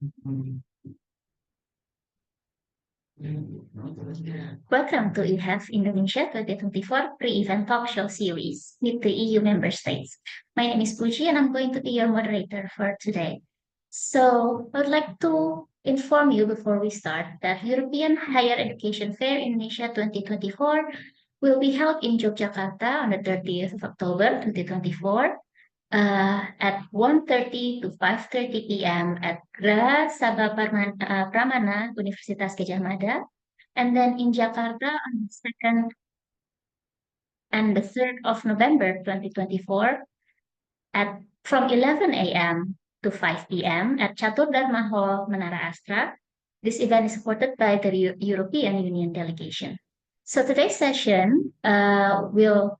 Welcome to EHEF Indonesia 2024 pre-event talk show series with the EU member states. My name is Puji and I'm going to be your moderator for today. So I would like to inform you before we start that European Higher Education Fair Indonesia 2024 will be held in Yogyakarta on the 30th of October 2024 at 1:30 to 5:30 p.m. at Geraha Sabha Pramana Universitas Gadjah Mada, and then in Jakarta on the 2nd and the 3rd of November 2024 at from 11 a.m. to 5 p.m. at Catur Dharma Hall, Menara Astra. This event is supported by the European Union delegation. So today's session will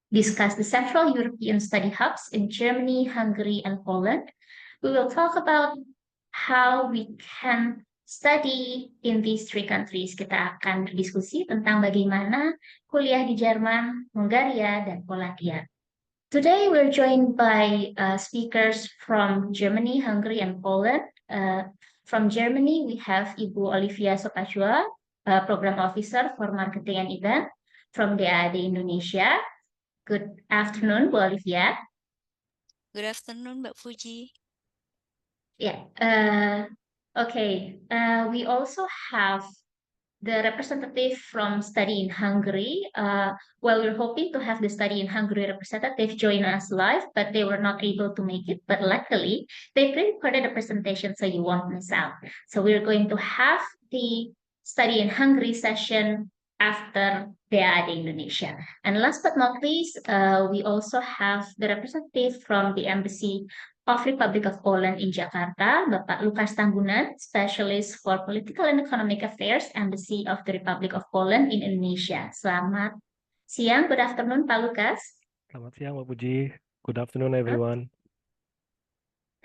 discuss the Central European study hubs in Germany, Hungary, and Poland. We will talk about how we can study in these three countries. Kita akan berdiskusi tentang bagaimana kuliah di Jerman, Hungaria, dan Polandia. Today we're joined by speakers from Germany, Hungary, and Poland. From Germany, we have Ibu Olivia Sopacua, Program Officer for Marketing and Event from DAAD Indonesia. Good afternoon, Bu Olivia. Good afternoon, Mbak Fuji. Yeah. Okay. We also have the representative from study in Hungary. Well, we're hoping to have the study in Hungary representative join us live, but they were not able to make it. But luckily, they pre-recorded a presentation, so you won't miss out. So we're going to have the study in Hungary session after DAAD Indonesia. And last but not least, we also have the representative from the Embassy of Republic of Poland in Jakarta, Bapak Lukas Tambunan, Specialist for Political and Economic Affairs, Embassy of the Republic of Poland in Indonesia. Selamat siang, good afternoon, Pak Lukas. Selamat siang, Mbak Puji. Good afternoon, everyone.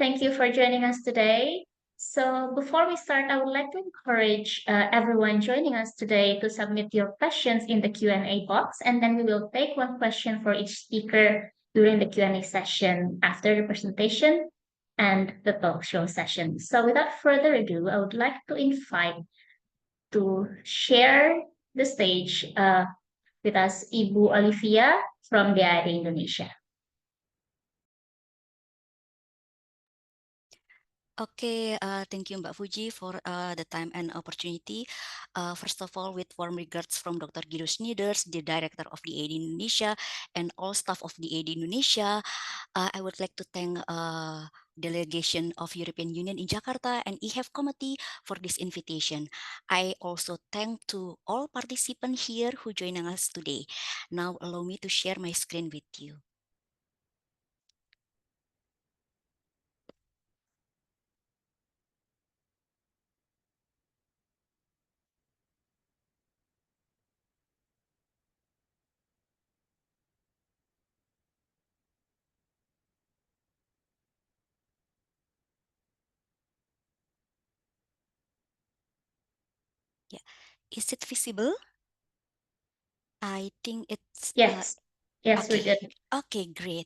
Thank you for joining us today. So before we start, I would like to encourage everyone joining us today to submit your questions in the Q&A box, and then we will take one question for each speaker during the Q&A session after the presentation and the talk show session. So without further ado, I would like to invite to share the stage with us Ibu Olivia from DAAD Indonesia. Okay, thank you Mbak Fuji for the time and opportunity. First of all, with warm regards from Dr. Guido Snyders, the Director of the DAAD Indonesia, and all staff of the DAAD Indonesia, I would like to thank delegation of European Union in Jakarta and EHEF Committee for this invitation. I also thank to all participants here who joining us today. Now allow me to share my screen with you. Yeah, is it visible? I think it's Yes, yes, okay. we're good. Okay, great.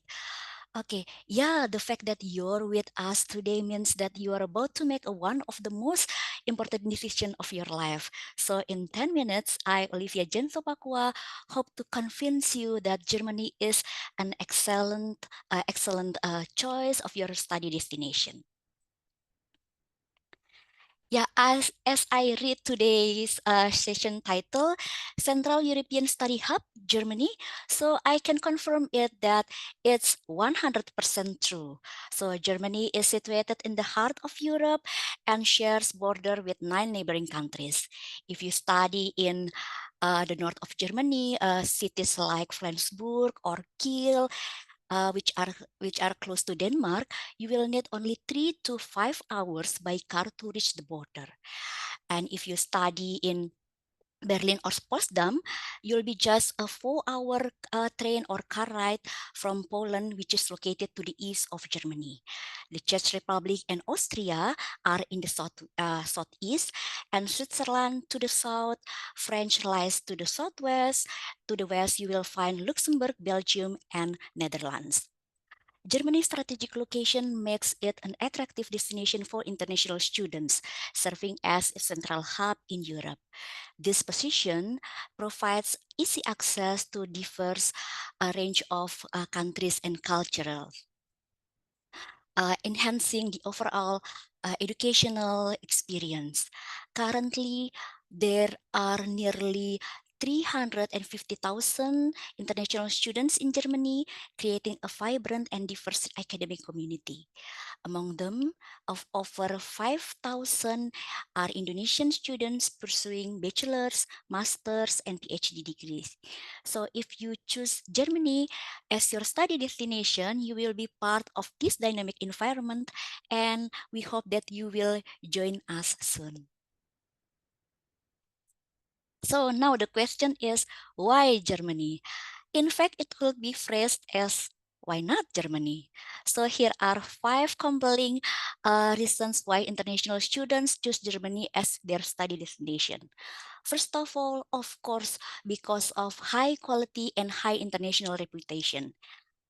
Okay, yeah, the fact that you're with us today means that you are about to make one of the most important decision of your life. So in 10 minutes, I, Olivia Jen Sopacua, hope to convince you that Germany is an excellent choice of your study destination. Yeah, as I read today's session title, Central European Study Hub, Germany, so I can confirm it that it's 100% true. So Germany is situated in the heart of Europe and shares border with 9 neighboring countries. If you study in the north of Germany, cities like Flensburg or Kiel, which are close to Denmark, you will need only 3 to 5 hours by car to reach the border. And if you study in Berlin or Potsdam, you'll be just a 4-hour train or car ride from Poland, which is located to the east of Germany. The Czech Republic and Austria are in the southeast, and Switzerland to the south, French lies to the southwest. To the west, you will find Luxembourg, Belgium, and Netherlands. Germany's strategic location makes it an attractive destination for international students, serving as a central hub in Europe. This position provides easy access to diverse range of countries and cultures, enhancing the overall educational experience. Currently, there are nearly 350,000 international students in Germany, creating a vibrant and diverse academic community. Among them, of over 5,000 are Indonesian students pursuing bachelor's, master's, and PhD degrees. So if you choose Germany as your study destination, you will be part of this dynamic environment, and we hope that you will join us soon. So now the question is, why Germany? In fact, it could be phrased as, why not Germany? So here are 5 compelling reasons why international students choose Germany as their study destination. First of all, of course, because of high quality and high international reputation.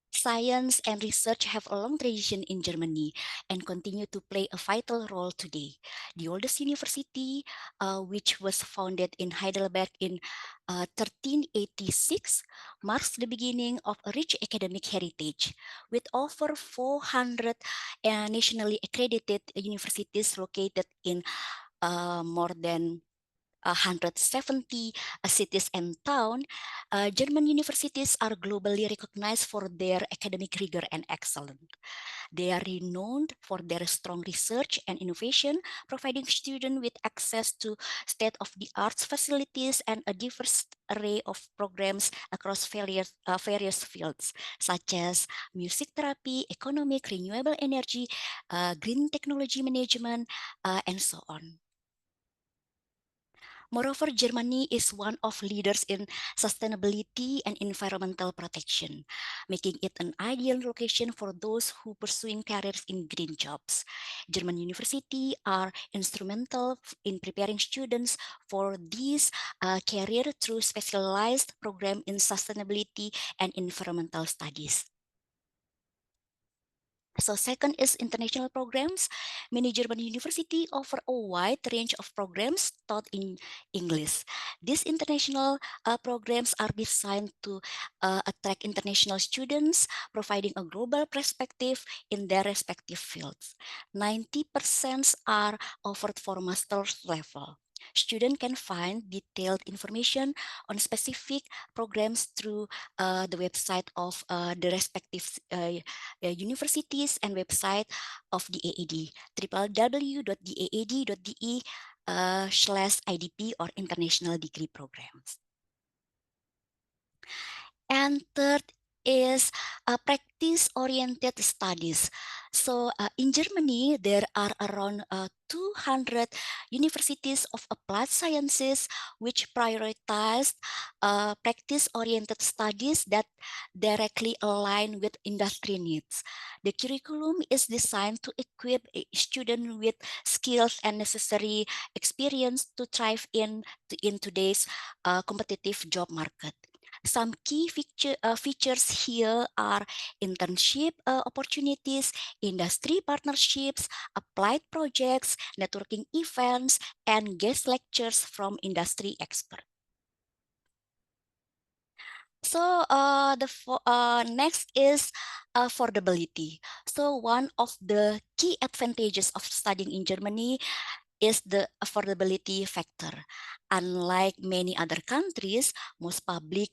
Science and research have a long tradition in Germany and continue to play a vital role today. The oldest university, which was founded in Heidelberg in 1386, marks the beginning of a rich academic heritage. With over 400 nationally accredited universities located in more than 170 cities and towns, German universities are globally recognized for their academic rigor and excellence. They are renowned for their strong research and innovation, providing students with access to state-of-the-art facilities and a diverse array of programs across various fields, such as music therapy, economic, renewable energy, green technology management, and so on. Moreover, Germany is one of leaders in sustainability and environmental protection, making it an ideal location for those who pursuing careers in green jobs. German universities are instrumental in preparing students for this career through specialized program in sustainability and environmental studies. So second is international programs. Many German universities offer a wide range of programs taught in English. These international programs are designed to attract international students, providing a global perspective in their respective fields. 90% are offered for master's level. Students can find detailed information on specific programs through the website of the respective universities and website of DAAD, www.daad.de/IDP or International Degree Programs. And third is practice-oriented studies. So in Germany, there are around 200 universities of applied sciences which prioritize practice-oriented studies that directly align with industry needs. The curriculum is designed to equip a student with skills and necessary experience to thrive in today's competitive job market. Some key features here are internship opportunities, industry partnerships, applied projects, networking events, and guest lectures from industry experts. So next is affordability. So one of the key advantages of studying in Germany is the affordability factor. Unlike many other countries, most public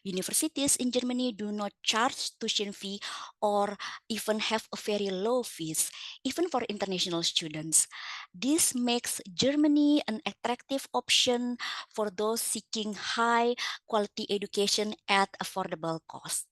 universities in Germany do not charge tuition fee or even have a very low fees, even for international students. This makes Germany an attractive option for those seeking high quality education at affordable cost.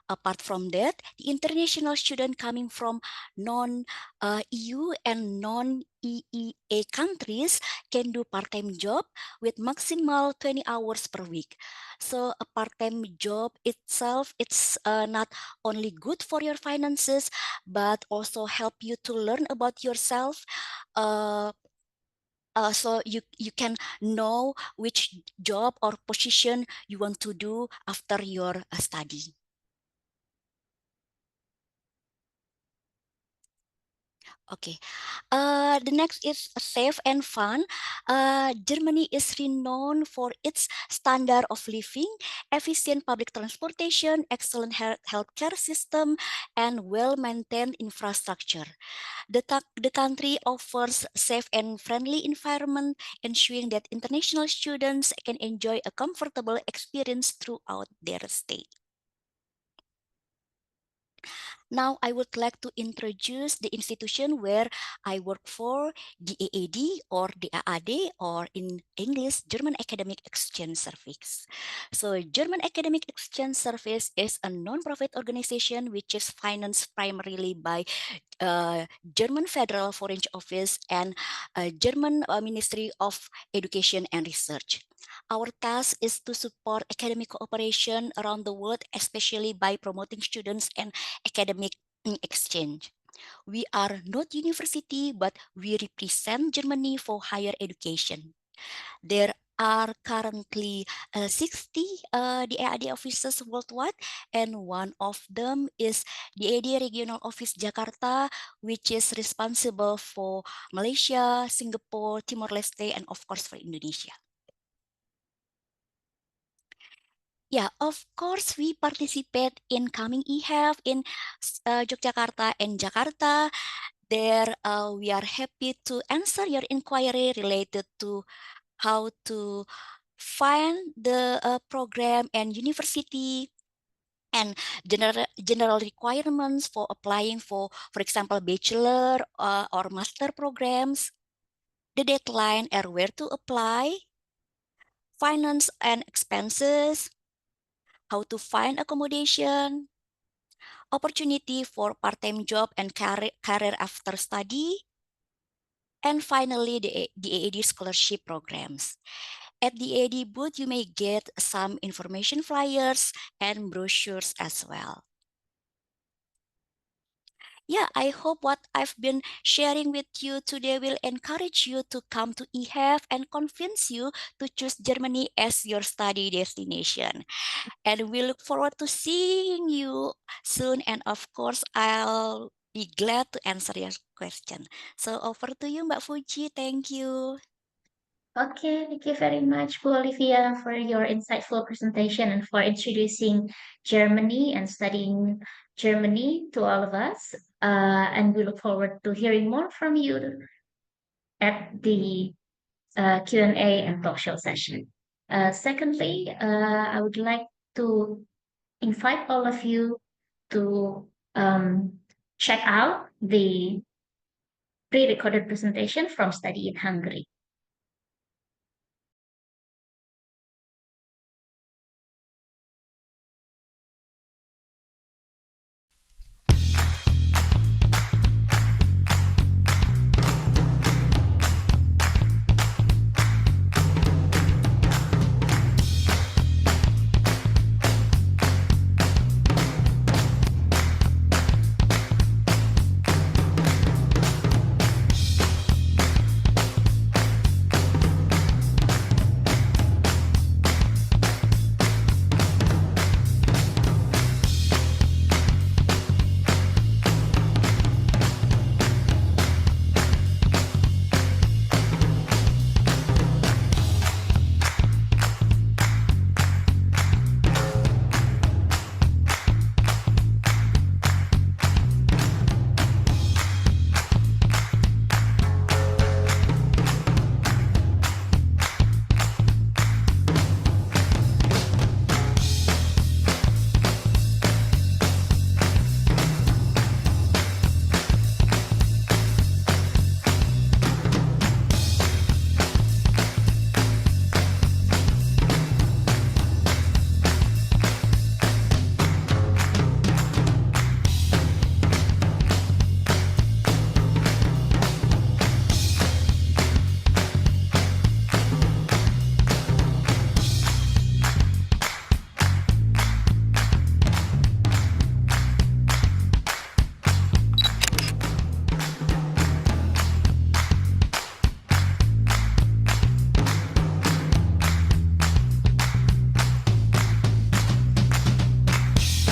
Apart from that, the international student coming from non-EU and non-EEA countries can do part-time job with maximal 20 hours per week. So a part-time job itself, it's not only good for your finances, but also help you to learn about yourself. So you can know which job or position you want to do after your study. Okay. The next is safe and fun. Germany is renowned for its standard of living, efficient public transportation, excellent healthcare system, and well-maintained infrastructure. The country offers safe and friendly environment, ensuring that international students can enjoy a comfortable experience throughout their stay. Now, I would like to introduce the institution where I work for, DAAD or DAAD, or in English, German Academic Exchange Service. So, German Academic Exchange Service is a non-profit organization which is financed primarily by German Federal Foreign Office and German Ministry of Education and Research. Our task is to support academic cooperation around the world, especially by promoting students and academic exchange. We are not university, but we represent Germany for higher education. There are currently 60 DAAD offices worldwide, and one of them is DAAD Regional Office Jakarta, which is responsible for Malaysia, Singapore, Timor-Leste, and of course for Indonesia. Yeah, of course, we participate in coming EHEF in Yogyakarta and Jakarta. There, we are happy to answer your inquiry related to how to find the program and university and general requirements for applying for example, bachelor or master programs, the deadline and where to apply, finance and expenses, how to find accommodation, opportunity for part-time job and career after study, and finally the DAAD scholarship programs. At the AD booth, you may get some information flyers and brochures as well. Yeah, I hope what I've been sharing with you today will encourage you to come to EHEF and convince you to choose Germany as your study destination. And we look forward to seeing you soon. And of course, I'll be glad to answer your question. So over to you, Mbak Fuji. Thank you. Okay, thank you very much, Bu Olivia, for your insightful presentation and for introducing Germany and studying Germany to all of us. And we look forward to hearing more from you at the Q&A and talk show session. Secondly, I would like to invite all of you to check out the pre-recorded presentation from Study in Hungary.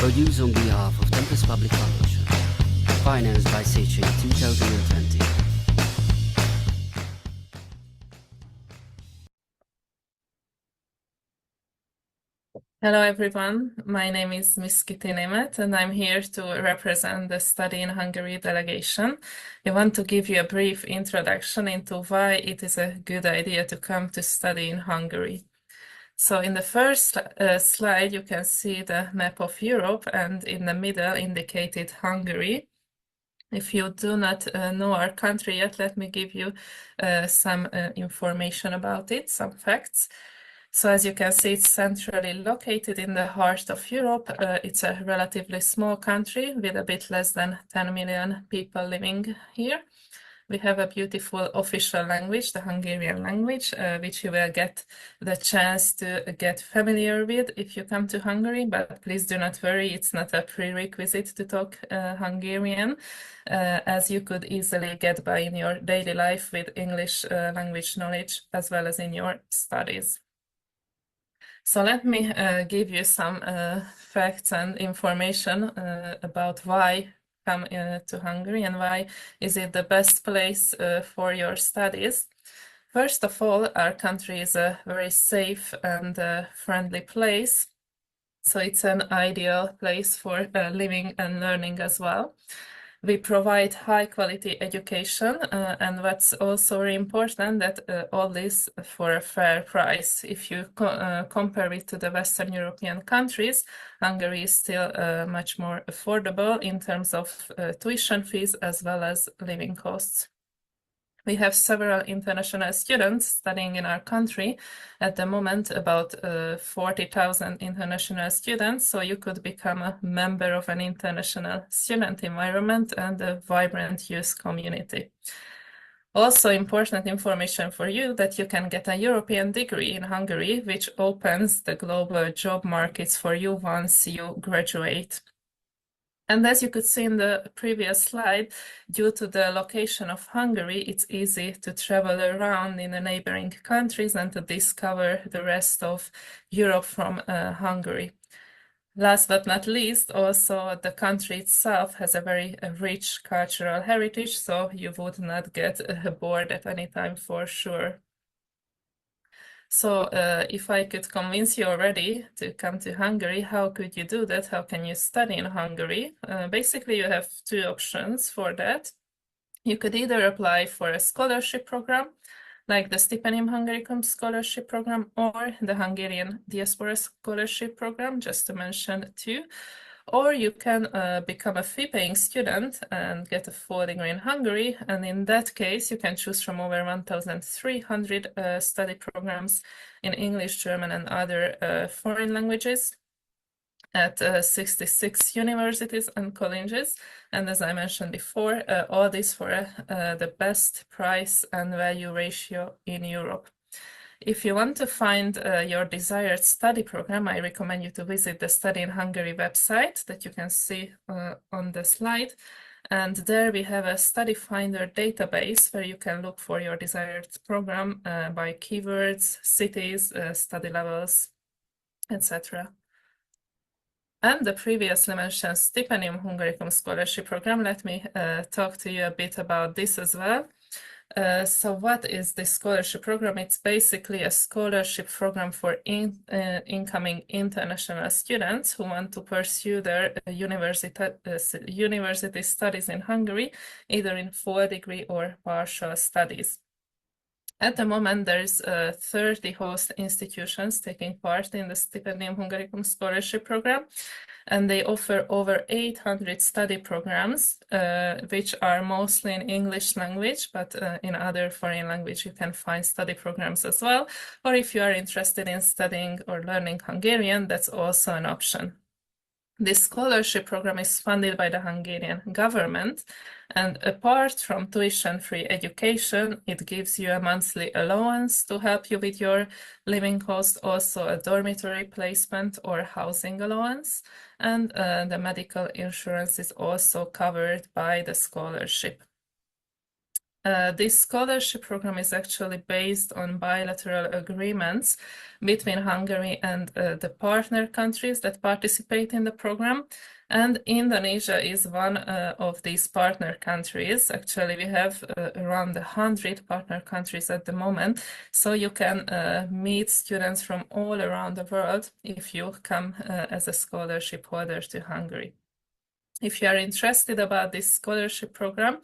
Produced on behalf of Tempest Public Foundation. financed by SICH in 2020. Hello everyone, my name is Miss Kitty Nemet and I'm here to represent the Study in Hungary delegation. I want to give you a brief introduction into why it is a good idea to come to study in Hungary. So in the first slide you can see the map of Europe and in the middle indicated Hungary. If you do not know our country yet, let me give you some information about it, some facts. So as you can see, it's centrally located in the heart of Europe. It's a relatively small country with a bit less than 10 million people living here. We have a beautiful official language, the Hungarian language, which you will get the chance to get familiar with if you come to Hungary, but please do not worry, it's not a prerequisite to talk Hungarian, as you could easily get by in your daily life with English language knowledge as well as in your studies. So let me give you some facts and information about why come to Hungary and why is it the best place for your studies. First of all, our country is a very safe and friendly place. So it's an ideal place for living and learning as well. We provide high quality education and what's also very important that all this for a fair price. If you compare it to the Western European countries, Hungary is still much more affordable in terms of tuition fees as well as living costs. We have several international students studying in our country. At the moment, about 40,000 international students, so you could become a member of an international student environment and a vibrant youth community. Also important information for you that you can get a European degree in Hungary, which opens the global job markets for you once you graduate. And as you could see in the previous slide, due to the location of Hungary, it's easy to travel around in the neighboring countries and to discover the rest of Europe from Hungary. Last but not least, also the country itself has a very rich cultural heritage, so you would not get bored at any time for sure. So if I could convince you already to come to Hungary, how could you do that? How can you study in Hungary? Basically, you have two options for that. You could either apply for a scholarship program, like the Stipendium Hungaricum scholarship program or the Hungarian Diaspora scholarship program, just to mention two. Or you can become a fee-paying student and get a full degree in Hungary. And in that case, you can choose from over 1,300 study programs in English, German, and other foreign languages at 66 universities and colleges. And as I mentioned before, all this for the best price and value ratio in Europe. If you want to find your desired study program, I recommend you to visit the Study in Hungary website that you can see on the slide. And there we have a study finder database where you can look for your desired program by keywords, cities, study levels, etc. And the previously mentioned Stipendium Hungaricum scholarship program, let me talk to you a bit about this as well. So what is this scholarship program? It's basically a scholarship program for incoming international students who want to pursue their university studies in Hungary, either in full degree or partial studies. At the moment, there's 30 host institutions taking part in the Stipendium Hungaricum scholarship program, and they offer over 800 study programs, which are mostly in English language, but in other foreign language you can find study programs as well. Or if you are interested in studying or learning Hungarian, that's also an option. This scholarship program is funded by the Hungarian government, and apart from tuition-free education, it gives you a monthly allowance to help you with your living cost, also a dormitory placement or housing allowance, and the medical insurance is also covered by the scholarship. This scholarship program is actually based on bilateral agreements between Hungary and the partner countries that participate in the program. And Indonesia is one of these partner countries. Actually, we have around 100 partner countries at the moment. So you can meet students from all around the world if you come as a scholarship holder to Hungary. If you are interested about this scholarship program,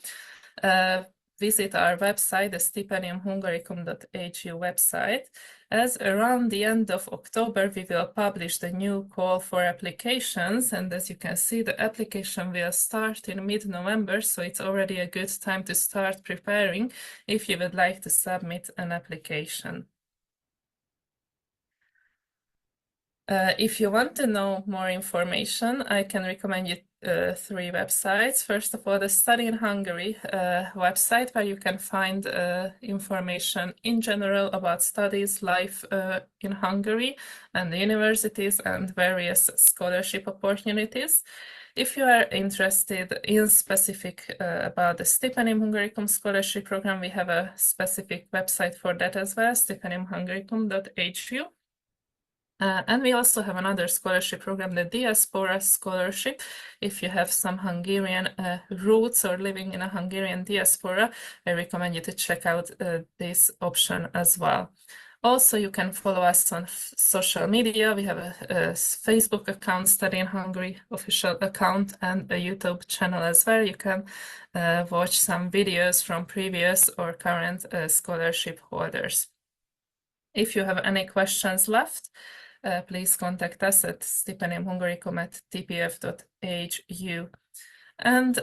visit our website, the stipendiumhungaricum.hu website, as around the end of October, we will publish the new call for applications. And as you can see, the application will start in mid-November, so it's already a good time to start preparing if you would like to submit an application. If you want to know more information, I can recommend you 3 websites. First of all, the Study in Hungary website, where you can find information in general about studies, life in Hungary, and the universities and various scholarship opportunities. If you are interested in specific about the Stipendium Hungaricum scholarship program, we have a specific website for that as well, stipendiumhungaricum.hu. And we also have another scholarship program, the Diaspora Scholarship. If you have some Hungarian roots or living in a Hungarian diaspora, I recommend you to check out this option as well. Also, you can follow us on social media. We have a Facebook account, Study in Hungary official account, and a YouTube channel as well. You can watch some videos from previous or current scholarship holders. If you have any questions left, please contact us at stipendiumhungaricum@tpf.hu. And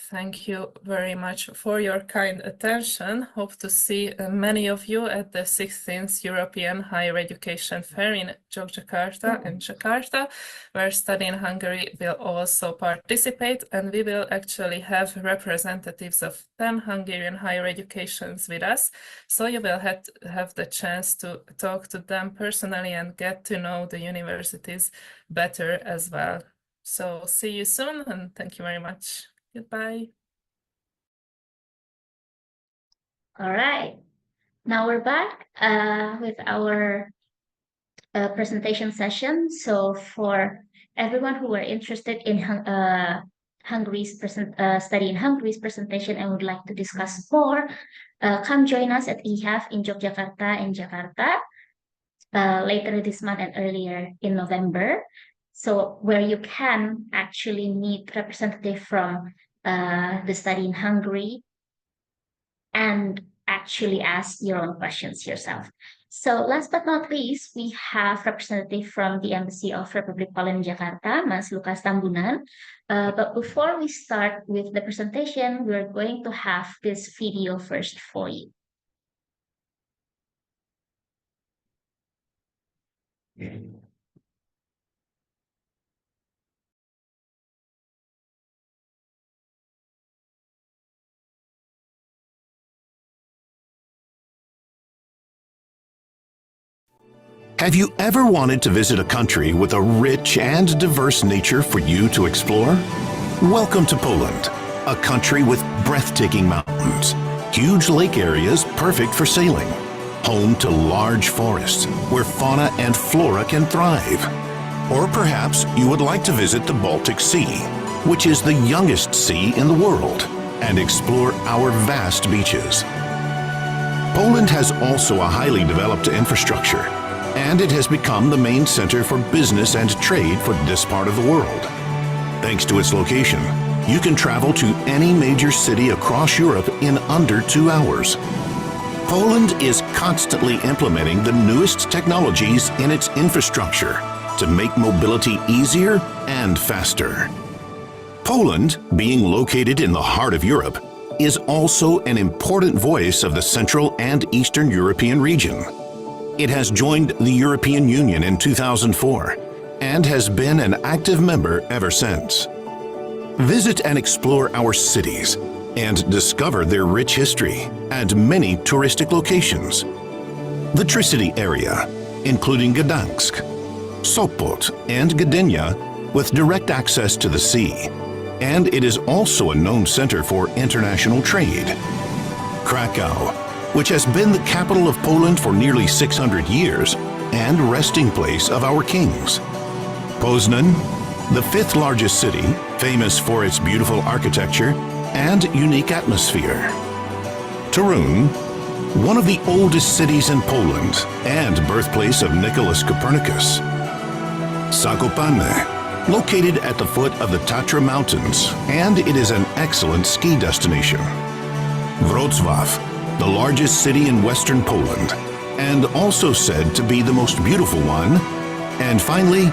thank you very much for your kind attention. Hope to see many of you at the 16th European Higher Education Fair in Jakarta, where Study in Hungary will also participate, and we will actually have representatives of 10 Hungarian higher educations with us. So you will have the chance to talk to them personally and get to know the universities better as well. So see you soon, and thank you very much. Goodbye. All right. Now we're back with our presentation session. So for everyone who are interested in Hungary's study in Hungary's presentation and would like to discuss more, come join us at EHEF in Jakarta later this month and earlier in November. So where you can actually meet representative from the study in Hungary and actually ask your own questions yourself. So last but not least, we have representative from the Embassy of Republic Poland in Jakarta, Mas Lukas Tambunan. But before we start with the presentation, we're going to have this video first for you. Have you ever wanted to visit a country with a rich and diverse nature for you to explore? Welcome to Poland, a country with breathtaking mountains, huge lake areas perfect for sailing, home to large forests where fauna and flora can thrive. Or perhaps you would like to visit the Baltic Sea, which is the youngest sea in the world, and explore our vast beaches. Poland has also a highly developed infrastructure, and it has become the main center for business and trade for this part of the world. Thanks to its location, you can travel to any major city across Europe in under 2 hours. Poland is constantly implementing the newest technologies in its infrastructure to make mobility easier and faster. Poland, being located in the heart of Europe, is also an important voice of the Central and Eastern European region. It has joined the European Union in 2004 and has been an active member ever since. Visit and explore our cities and discover their rich history and many touristic locations. The Tri-City area, including Gdansk, Sopot, and Gdynia, with direct access to the sea, and it is also a known center for international trade. Krakow, which has been the capital of Poland for nearly 600 years and resting place of our kings. Poznan, the fifth largest city, famous for its beautiful architecture and unique atmosphere. Torun, one of the oldest cities in Poland and birthplace of Nicholas Copernicus. Zakopane, located at the foot of the Tatra Mountains, and it is an excellent ski destination. Wrocław, the largest city in western Poland, and also said to be the most beautiful one. And finally,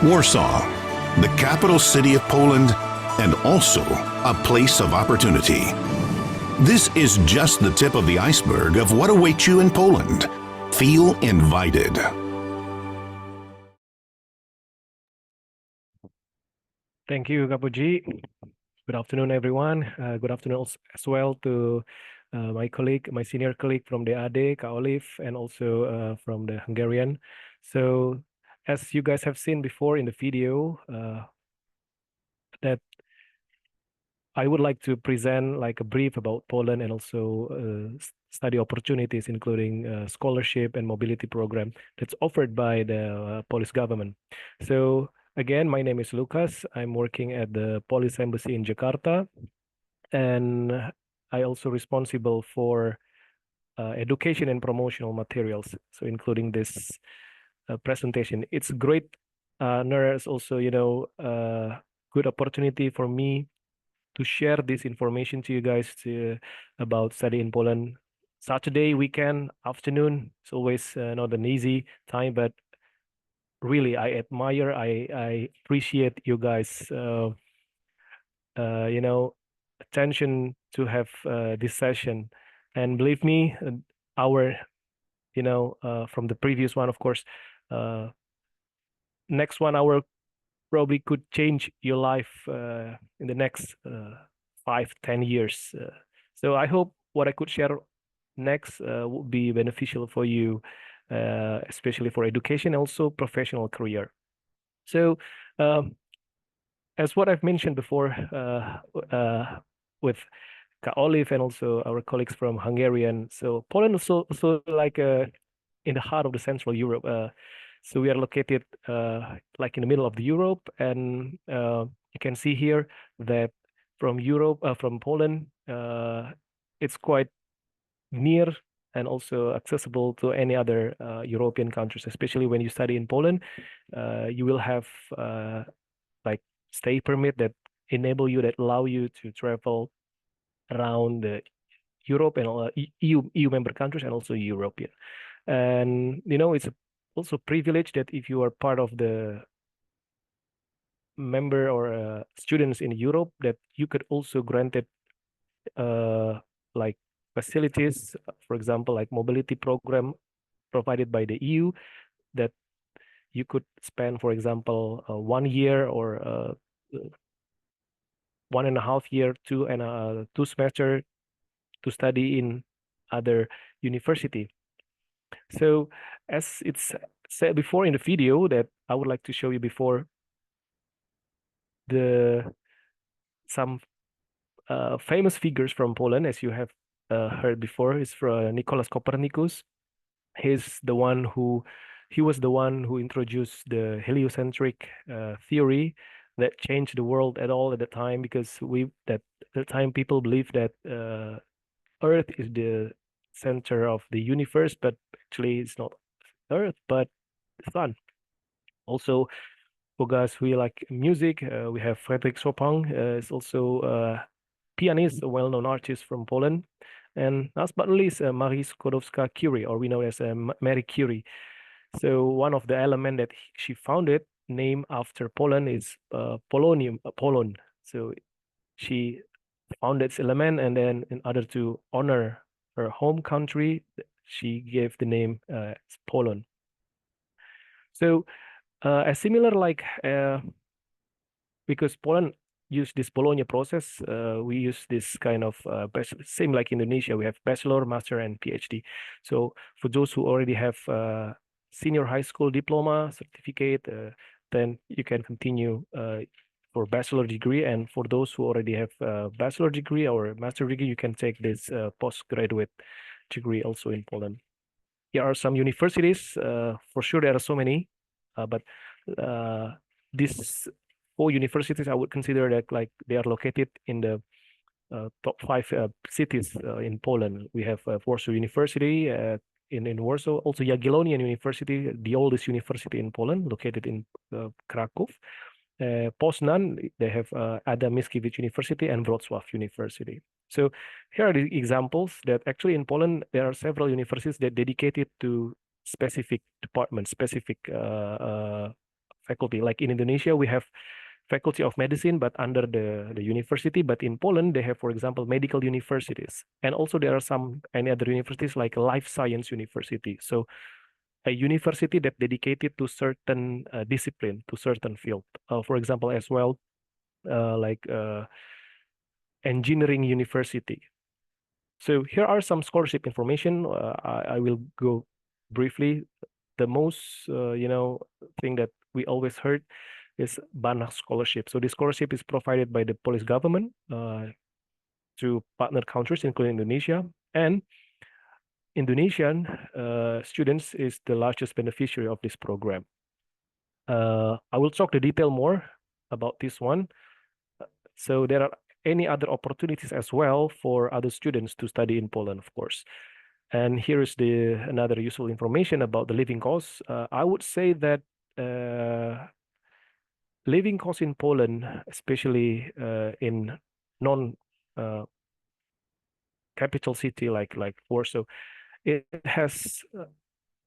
Warsaw, the capital city of Poland, and also a place of opportunity. This is just the tip of the iceberg of what awaits you in Poland. Feel invited. Thank you, Kapuji. Good afternoon, everyone. Good afternoon as well to my colleague, my senior colleague from the DAAD, Kak Olive, and also from the Hungarian. So, as you guys have seen before in the video, that I would like to present like a brief about Poland and also study opportunities, including scholarship and mobility program that's offered by the Polish government. So again, my name is Lukas. I'm working at the Polish Embassy in Jakarta, and I also responsible for education and promotional materials. So including this presentation, it's great honor, also good opportunity for me to share this information to you guys about study in Poland. Saturday, weekend, afternoon, it's always not an easy time, but really I admire, I appreciate you guys, attention to have this session. And believe me, our, from the previous one, of course, next 1 hour probably could change your life in the next 5-10 years. So I hope what I could share next would be beneficial for you, especially for education, also professional career. So as what I've mentioned before with Kak Olive and also our colleagues from Hungarian, so Poland is also like in the heart of the Central Europe. So we are located like in the middle of the Europe, and you can see here that from Europe, from Poland, it's quite near and also accessible to any other European countries. Especially when you study in Poland, you will have like stay permit that enable you, that allow you to travel around Europe and EU member countries and also European. And it's also privilege that if you are part of the member or students in Europe, that you could also granted like facilities, for example, like mobility program provided by the EU, that you could spend, for example, 1 year or 1.5 year, 2 semester to study in other university. So as it's said before in the video that I would like to show you before, some famous figures from Poland, as you have heard before, is from Nicholas Copernicus. He was the one who introduced the heliocentric theory that changed the world at the time, because at the time people believed that Earth is the center of the universe, but actually it's not Earth but the sun. Also, for guys who like music, we have Frederick Chopin, is also a pianist, a well-known artist from Poland. And last but not least, Marie Skłodowska-Curie, or we know as Marie Curie. So one of the elements that she founded, named after Poland, is polonium, polon. So she founded this element, and then in order to honor her home country, she gave the name Poland. So a similar like because Poland use this Bologna process, we use this kind of same like Indonesia, we have bachelor, master, and PhD. So for those who already have senior high school diploma certificate, then you can continue for bachelor degree, and for those who already have a bachelor degree or master degree, you can take this postgraduate degree also in Poland. Here are some universities. For sure, there are so many, but this 4 universities, I would consider that like they are located in the top 5 cities in Poland. We have Warsaw University in Warsaw, also Jagiellonian University, the oldest university in Poland, located in Kraków. Poznan, they have Adam Mickiewicz University and Wrocław University. So here are the examples that actually in Poland, there are several universities that dedicated to specific departments, specific faculty. Like in Indonesia, we have Faculty of Medicine, but under the university. But in Poland, they have, for example, medical universities. And also there are any other universities like Life Science University. So a university that dedicated to certain discipline, to certain field. For example, as well, like Engineering University. So here are some scholarship information. I will go briefly. The most, thing that we always heard is Banach Scholarship. So this scholarship is provided by the Polish government to partner countries, including Indonesia. And Indonesian students is the largest beneficiary of this program. I will talk the detail more about this one. So there are any other opportunities as well for other students to study in Poland, of course. And here is another useful information about the living costs. I would say that living costs in Poland, especially in non-capital city like Warsaw, it has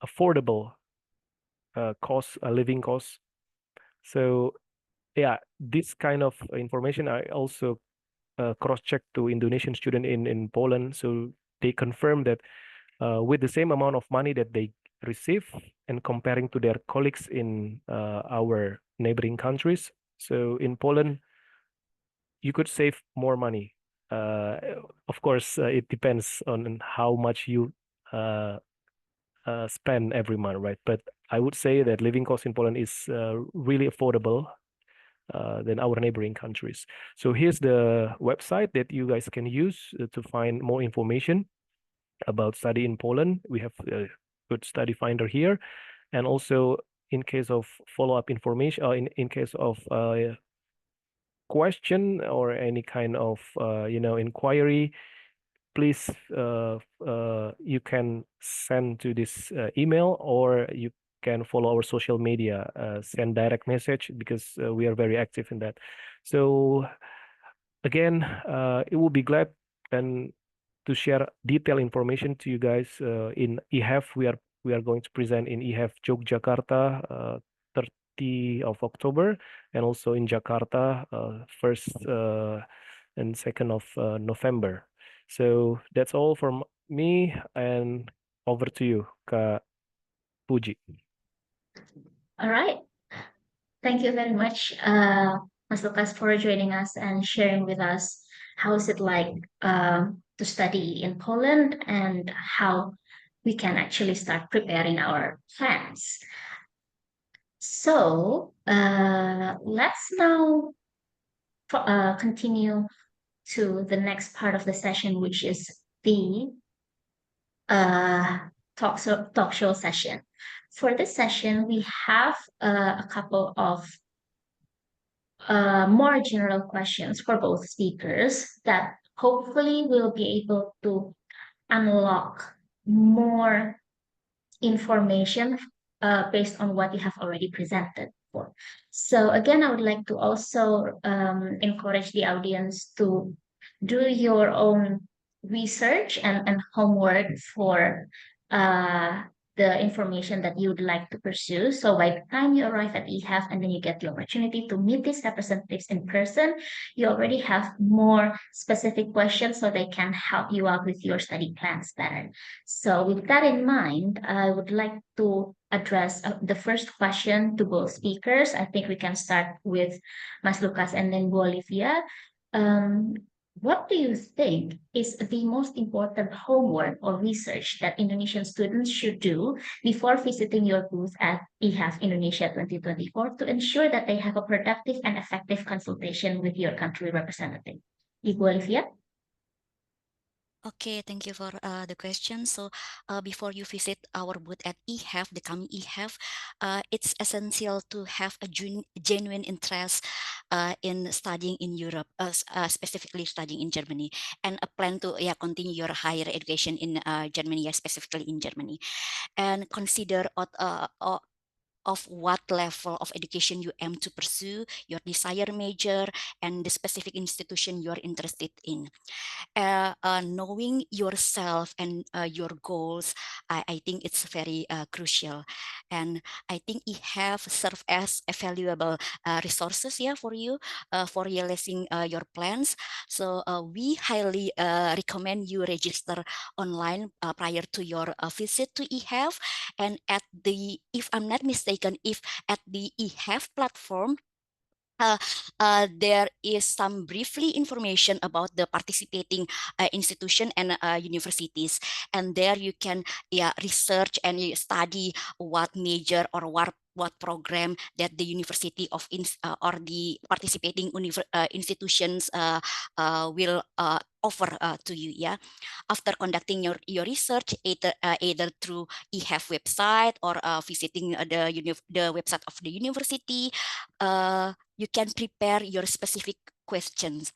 affordable living costs. So yeah, this kind of information I also cross-checked to Indonesian student in Poland. So they confirm that with the same amount of money that they receive and comparing to their colleagues in our neighboring countries. So in Poland, you could save more money. Of course, it depends on how much you spend every month, right? But I would say that living cost in Poland is really affordable than our neighboring countries. So here's the website that you guys can use to find more information about study in Poland. We have a good study finder here. And also in case of follow-up information, in case of question or any kind of inquiry, please you can send to this email, or you can follow our social media, send direct message, because we are very active in that. So again, it will be glad and to share detailed information to you guys in EHEF. We are going to present in EHEF Yogyakarta 30 of October, and also in Jakarta 1st and 2nd of November. So that's all from me, and over to you, Kak Puji. All right. Thank you very much, Mas Lukas, for joining us and sharing with us how is it like to study in Poland and how we can actually start preparing our plans. So let's now continue to the next part of the session, which is the talk show session. For this session, we have a couple of more general questions for both speakers that hopefully will be able to unlock more information based on what you have already presented for. So again, I would like to also encourage the audience to do your own research and homework for the information that you would like to pursue. So by the time you arrive at EHEF and then you get the opportunity to meet these representatives in person, you already have more specific questions so they can help you out with your study plans better. So with that in mind, I would like to address the first question to both speakers. I think we can start with Mas Lukas and then Olivia. What do you think is the most important homework or research that Indonesian students should do before visiting your booth at EHEF Indonesia 2024 to ensure that they have a productive and effective consultation with your country representative? Olivia? Okay, thank you for the question. So before you visit our booth at EHEF, the coming EHEF, it's essential to have a genuine interest in studying in Europe, specifically studying in Germany, and a plan to continue your higher education in Germany, specifically in Germany, and consider of what level of education you aim to pursue, your desired major, and the specific institution you're interested in. Knowing yourself and your goals, I think it's very crucial. And I think it have served as a valuable resources for you for realizing your plans. So we highly recommend you register online prior to your visit to EHEF. And at the, if I'm not mistaken, if at the EHEF platform, there is some briefly information about the participating institution and universities, and there you can research and you study what major or what program that the university of or the participating institutions will offer to you. After conducting your research, either through EHEF website or visiting the website of the university, you can prepare your specific questions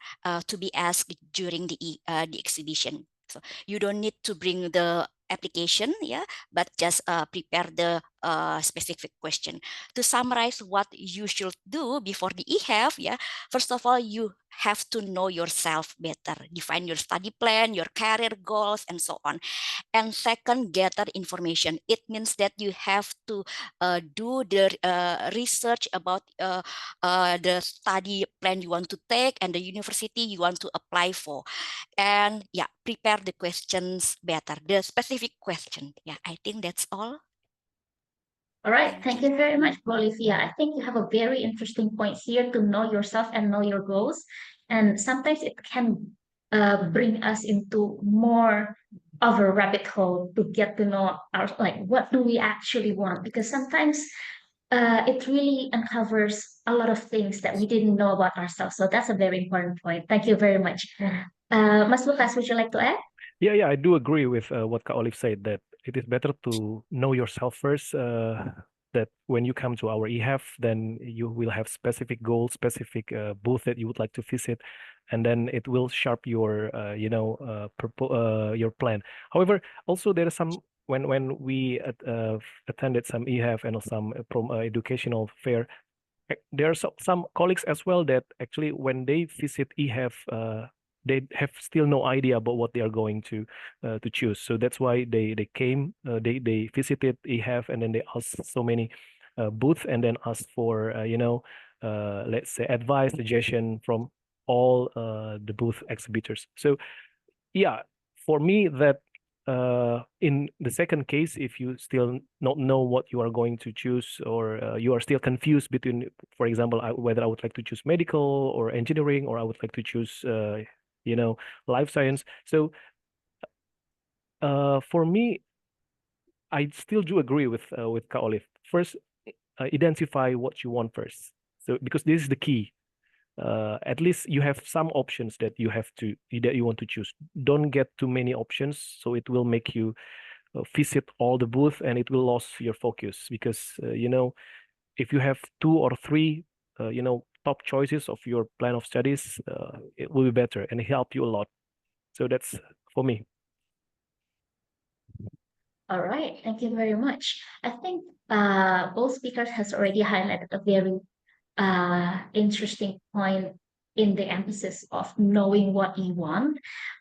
to be asked during the exhibition. So you don't need to bring the application, but just prepare the specific question. To summarize what you should do before the EHEF, first of all, you have to know yourself better, define your study plan, your career goals, and so on. And second, gather information. It means that you have to do the research about the study plan you want to take and the university you want to apply for. And prepare the questions better, the specific question. I think that's all. All right, thank you very much, Olivia. I think you have a very interesting point here to know yourself and know your goals. And sometimes it can bring us into more of a rabbit hole to get to know our, like, what do we actually want? Because sometimes it really uncovers a lot of things that we didn't know about ourselves. So that's a very important point. Thank you very much. Mas Lukas, would you like to add? Yeah, I do agree with what Kak Olive said, that it is better to know yourself first. That when you come to our EHEF, then you will have specific goals, specific booth that you would like to visit, and then it will sharp your your plan. However, also there are some when we attended some EHEF and some educational fair, there are some colleagues as well that actually when they visit EHEF, they have still no idea about what they are going to choose. So that's why they came, they visited EHEF, and then they asked so many booths, and then asked for let's say advice, suggestion from all the booth exhibitors. So for me that in the second case, if you still not know what you are going to choose, or you are still confused between, for example, whether I would like to choose medical or engineering, or I would like to choose life science. So for me, I still do agree with Kak Olive. First, identify what you want first. So because this is the key. At least you have some options that you want to choose. Don't get too many options, so it will make you visit all the booth, and it will lose your focus. Because if you have 2 or 3 top choices of your plan of studies, it will be better and help you a lot. So that's for me. All right, thank you very much. I think both speakers has already highlighted a very interesting point in the emphasis of knowing what you want.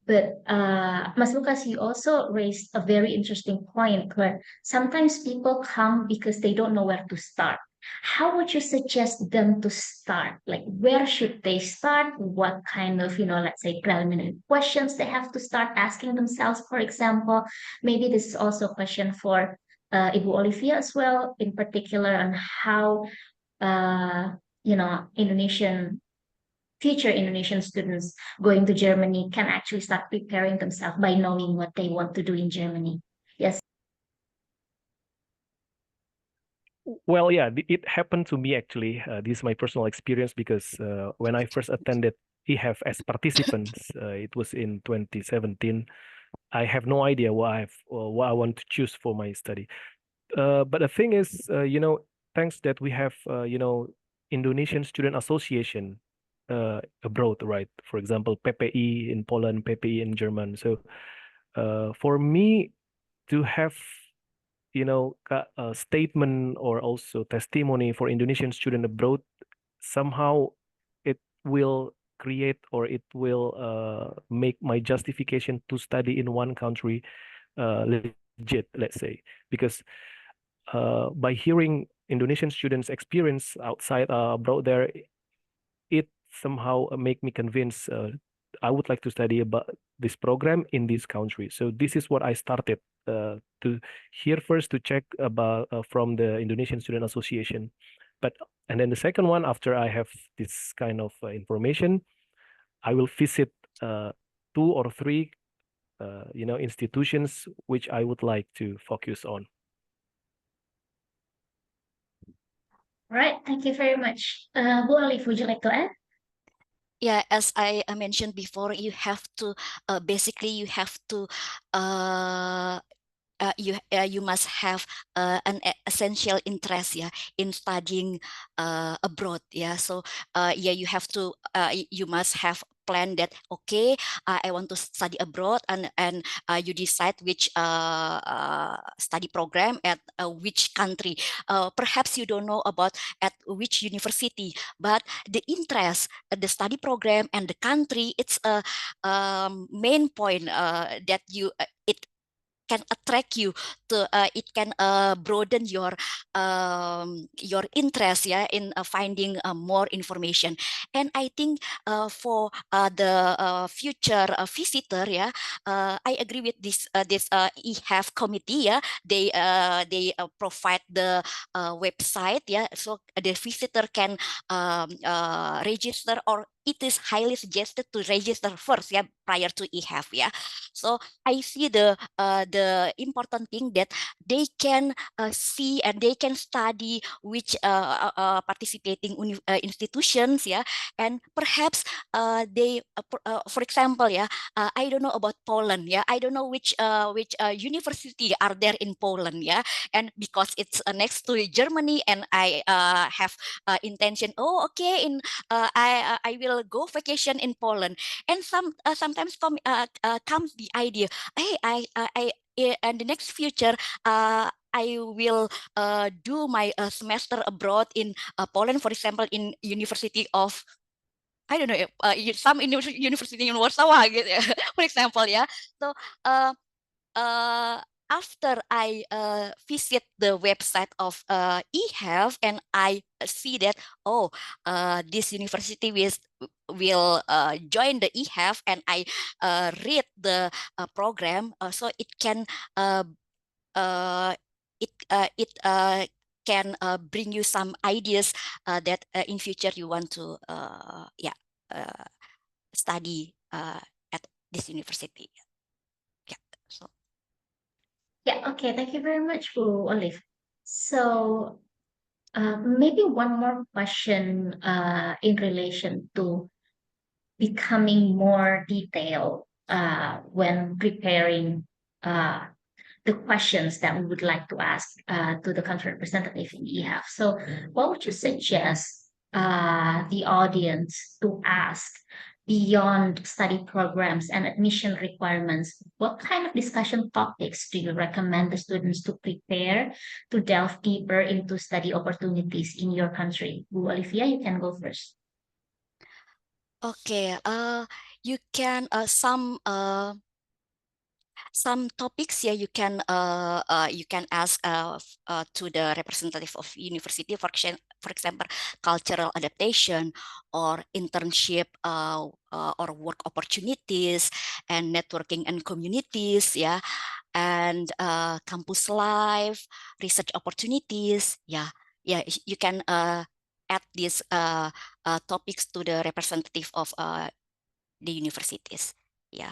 But Mas Lukas, you also raised a very interesting point where sometimes people come because they don't know where to start. How would you suggest them to start? Like, where should they start? What kind of, let's say, preliminary questions they have to start asking themselves, for example? Maybe this is also a question for Ibu Olivia as well, in particular on how future Indonesian students going to Germany can actually start preparing themselves by knowing what they want to do in Germany. Yes. Well, yeah, it happened to me actually. This is my personal experience, because when I first attended EHEF as participants, it was in 2017. I have no idea what I want to choose for my study. But the thing is, thanks that we have, Indonesian Student Association abroad, right? For example, PPI in Poland, PPI in German. So for me to have, a statement or also testimony for Indonesian student abroad, somehow it will create or it will make my justification to study in one country legit, let's say, because by hearing Indonesian students' experience outside abroad there, it somehow make me convinced I would like to study about this program in this country. So this is what I started to hear first, to check about from the Indonesian Student Association. And then the second one, after I have this kind of information, I will visit 2 or 3 institutions which I would like to focus on. All right, thank you very much. Bu Olive, would you like to add? Yeah, as I mentioned before, you have to basically you have to you must have an essential interest, yeah, in studying abroad, yeah. So yeah, you have to you must have plan that, okay, I want to study abroad, and you decide which study program at which country. Perhaps you don't know about at which university, but the interest, the study program, and the country, it's a main point that you it can attract you to it can broaden your interest, yeah, in finding more information. And I think for the future visitor, yeah, I agree with this EHEF committee, yeah. They provide the website, yeah, so the visitor can register, or it is highly suggested to register first, yeah, prior to EHEF, yeah. So I see the important thing that they can see and they can study which participating institutions, yeah, and perhaps they, for example, yeah, I don't know about Poland, yeah, I don't know which university are there in Poland, yeah, and because it's next to Germany, and I have intention, oh, okay, I will go vacation in Poland, and sometimes comes the idea, hey, I in the next future, I will do my semester abroad in Poland, for example, in University of, I don't know, some university in Warsaw, for example, yeah. So after I visit the website of EHEF, and I see that, oh, this university will join the EHEF, and I read the program, so it can it can bring you some ideas that in future you want to study at this university. Yeah. So. Yeah, okay, thank you very much, Bu Olive. So maybe one more question in relation to becoming more detailed when preparing the questions that we would like to ask to the country representative in EHEF. So, what would you suggest the audience to ask beyond study programs and admission requirements? What kind of discussion topics do you recommend the students to prepare to delve deeper into study opportunities in your country? Olivia, you can go first. Okay, you can some topics, yeah, you can ask to the representative of university, for example, cultural adaptation, or internship, or work opportunities, and networking and communities, yeah, and campus life, research opportunities, yeah. You can add these topics to the representative of the universities. Yeah,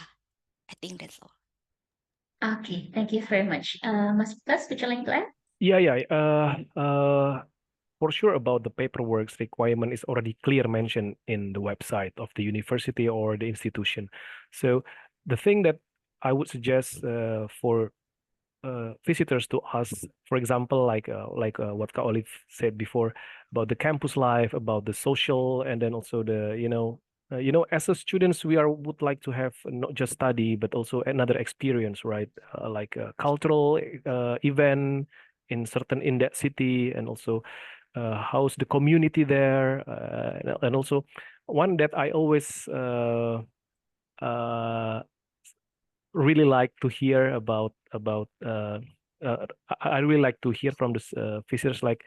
I think that's all. Okay, thank you very much. Mas Lukas, would you like to add? Yeah. For sure, about the paperwork requirement is already clear mentioned in the website of the university or the institution. So the thing that I would suggest for visitors to ask, for example, like what Kak Olive said before about the campus life, about the social, and then also the as a students we would like to have not just study but also another experience, right? Like a cultural event in that city, and also how's the community there, and also one that I always really like to hear about I really like to hear from the visitors, like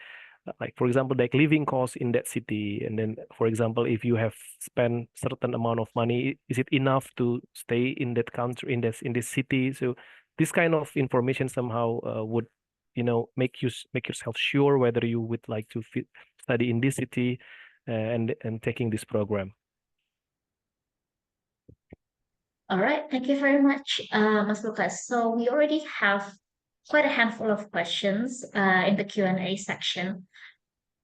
for example, like living costs in that city, and then for example, if you have spent certain amount of money, is it enough to stay in that country, in this city? So this kind of information somehow would make yourself sure whether you would like to study in this city, and taking this program. All right, thank you very much, Mas Lucas. So we already have quite a handful of questions in the Q&A section,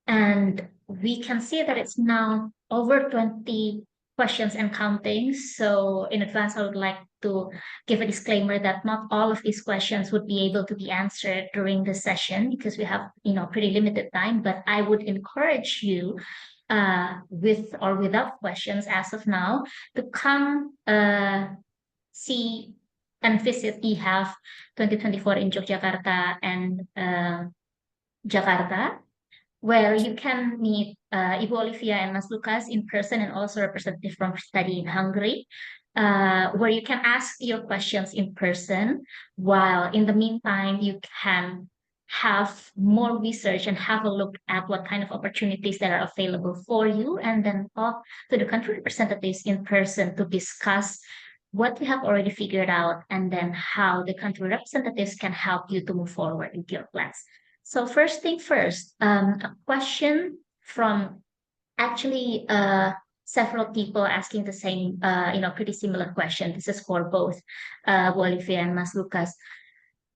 and we can see that it's now over 20 questions and counting. So in advance, I would like to give a disclaimer that not all of these questions would be able to be answered during the session because we have, pretty limited time. But I would encourage you, with or without questions as of now, to come see and visit EHEF 2024 in Yogyakarta and Jakarta, where you can meet Ibu Olivia and Mas Lukas in person, and also representative from study in Hungary, where you can ask your questions in person, while in the meantime you can have more research and have a look at what kind of opportunities that are available for you, and then talk to the country representatives in person to discuss what you have already figured out, and then how the country representatives can help you to move forward with your plans. So first thing first, a question from actually several people asking the same, pretty similar question. This is for both Olivia and Mas Lucas.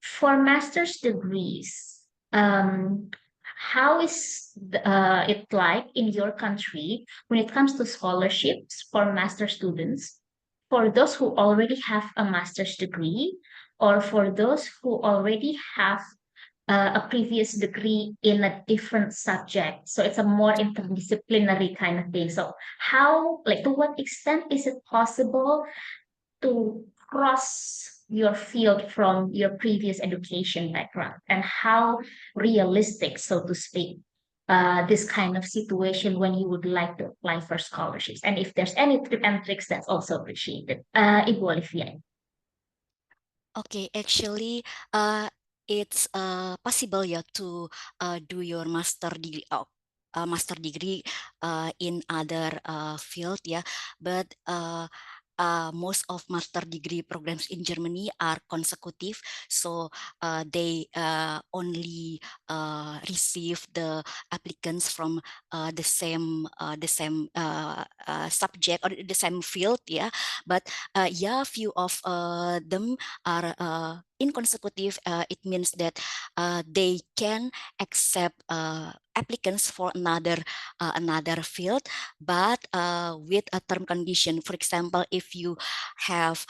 For master's degrees, how is it like in your country when it comes to scholarships for master students? For those who already have a master's degree, or for those who already have a previous degree in a different subject. So it's a more interdisciplinary kind of thing. So to what extent is it possible to cross your field from your previous education background, and how realistic, so to speak, this kind of situation when you would like to apply for scholarships? And if there's any tip and tricks, that's also appreciated. Ibu Olivia. Okay, actually, it's possible to do your master degree in other field, but most of master degree programs in Germany are consecutive, so they only receive the applicants from the same subject or the same field, but few of them are inconsecutive. It means that they can accept applicants for another field, but with a term condition. For example, if you have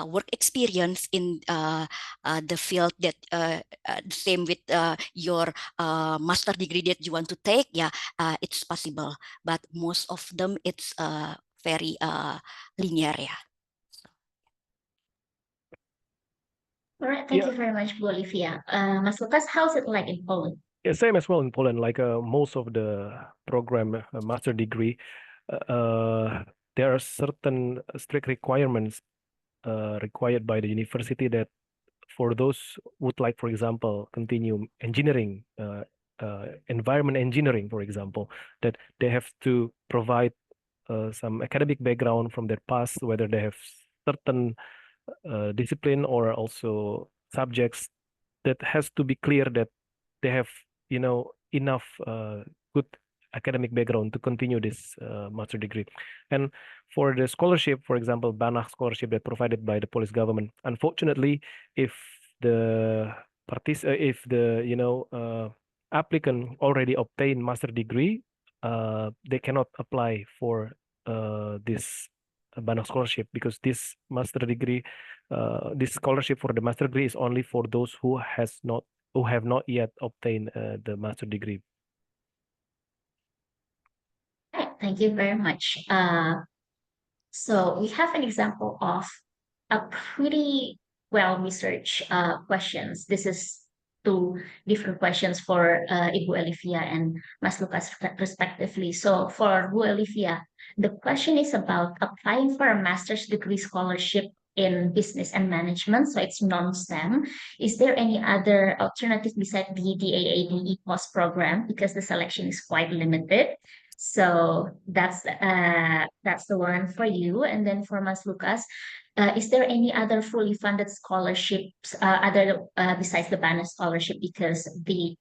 work experience in the field that the same with your master degree that you want to take, it's possible. But most of them, it's very linear, All right, thank you very much, Olivia. Mas Lukas, how's it like in Poland? Yeah, same as well in Poland. Like most of the program master degree, there are certain strict requirements required by the university that for those would like, for example, continue engineering, environment engineering, for example, that they have to provide some academic background from their past, whether they have certain discipline or also subjects that has to be clear that they have enough good academic background to continue this master degree. And for the scholarship, for example, Banach scholarship that provided by the Polish government, unfortunately, if the applicant already obtained master degree, they cannot apply for this Banner scholarship, because this master degree, this scholarship for the master degree is only for those who have not yet obtained the master degree. Right, thank you very much. So we have an example of a pretty well-researched questions. This is two different questions for Ibu Olivia and Mas Lukas respectively. So for Ibu Olivia, the question is about applying for a master's degree scholarship in business and management. So it's non-STEM. Is there any other alternative besides the DAAD EPOS program? Because the selection is quite limited. So that's the one for you. And then for Mas Lukas, is there any other fully funded scholarships other besides the BANA scholarship? Because the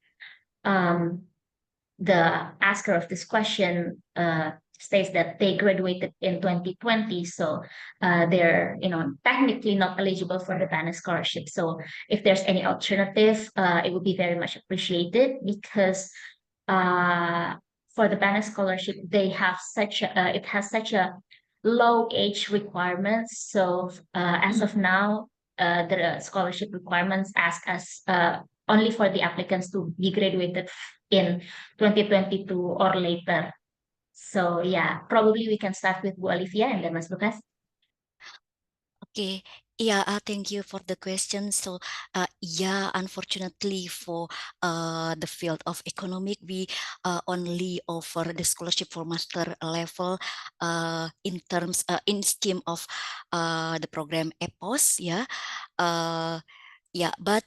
asker of this question states that they graduated in 2020, so they're technically not eligible for the BANA scholarship. So if there's any alternative, it would be very much appreciated, because for the BANA scholarship, it has such a low age requirements. So as of now, the scholarship requirements ask us only for the applicants to be graduated in 2022 or later. So yeah, probably we can start with Bu Olivia and then Mas Lukas. Okay, yeah, thank you for the question. So, yeah, unfortunately for the field of economic, we only offer the scholarship for master level in scheme of the program EPOS, yeah. Yeah, but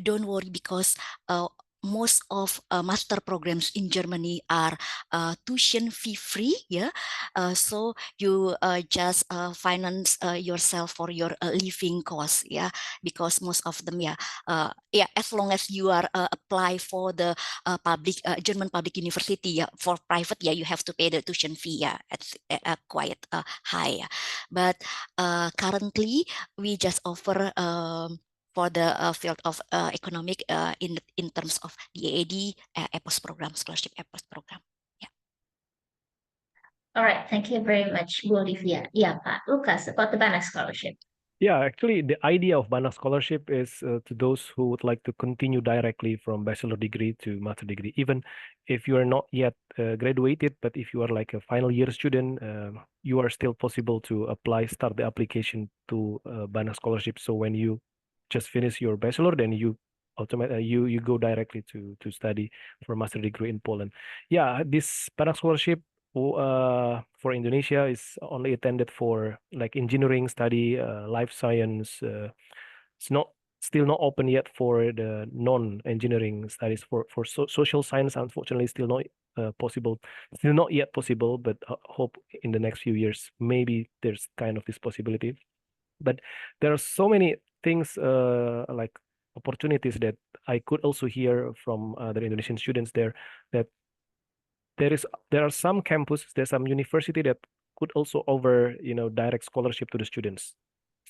don't worry, because most of master programs in Germany are tuition fee free, yeah. So you just finance yourself for your living costs, yeah. Because most of them, yeah, as long as you are apply for the public German public university, yeah. For private, yeah, you have to pay the tuition fee, yeah. It's quite high, yeah. But currently we just offer for the field of economic in terms of DAAD EPOS program, scholarship EPOS program. Yeah. All right, thank you very much, Bu Olivia. Yeah, Pak Lukas, about the BANA scholarship. Yeah, actually, the idea of BANA scholarship is to those who would like to continue directly from bachelor degree to master degree, even if you are not yet graduated, but if you are like a final year student, you are still possible to start the application to BANA scholarship. So when you just finish your bachelor, then you you go directly to study for master degree in Poland. Yeah, this BANA scholarship for Indonesia is only intended for like engineering study, life science. It's still not open yet for the non-engineering studies. For social science, unfortunately, still not yet possible. But hope in the next few years maybe there's kind of this possibility. But there are so many things like opportunities that I could also hear from the Indonesian students there, that there are some campuses, there's some university that could also offer direct scholarship to the students.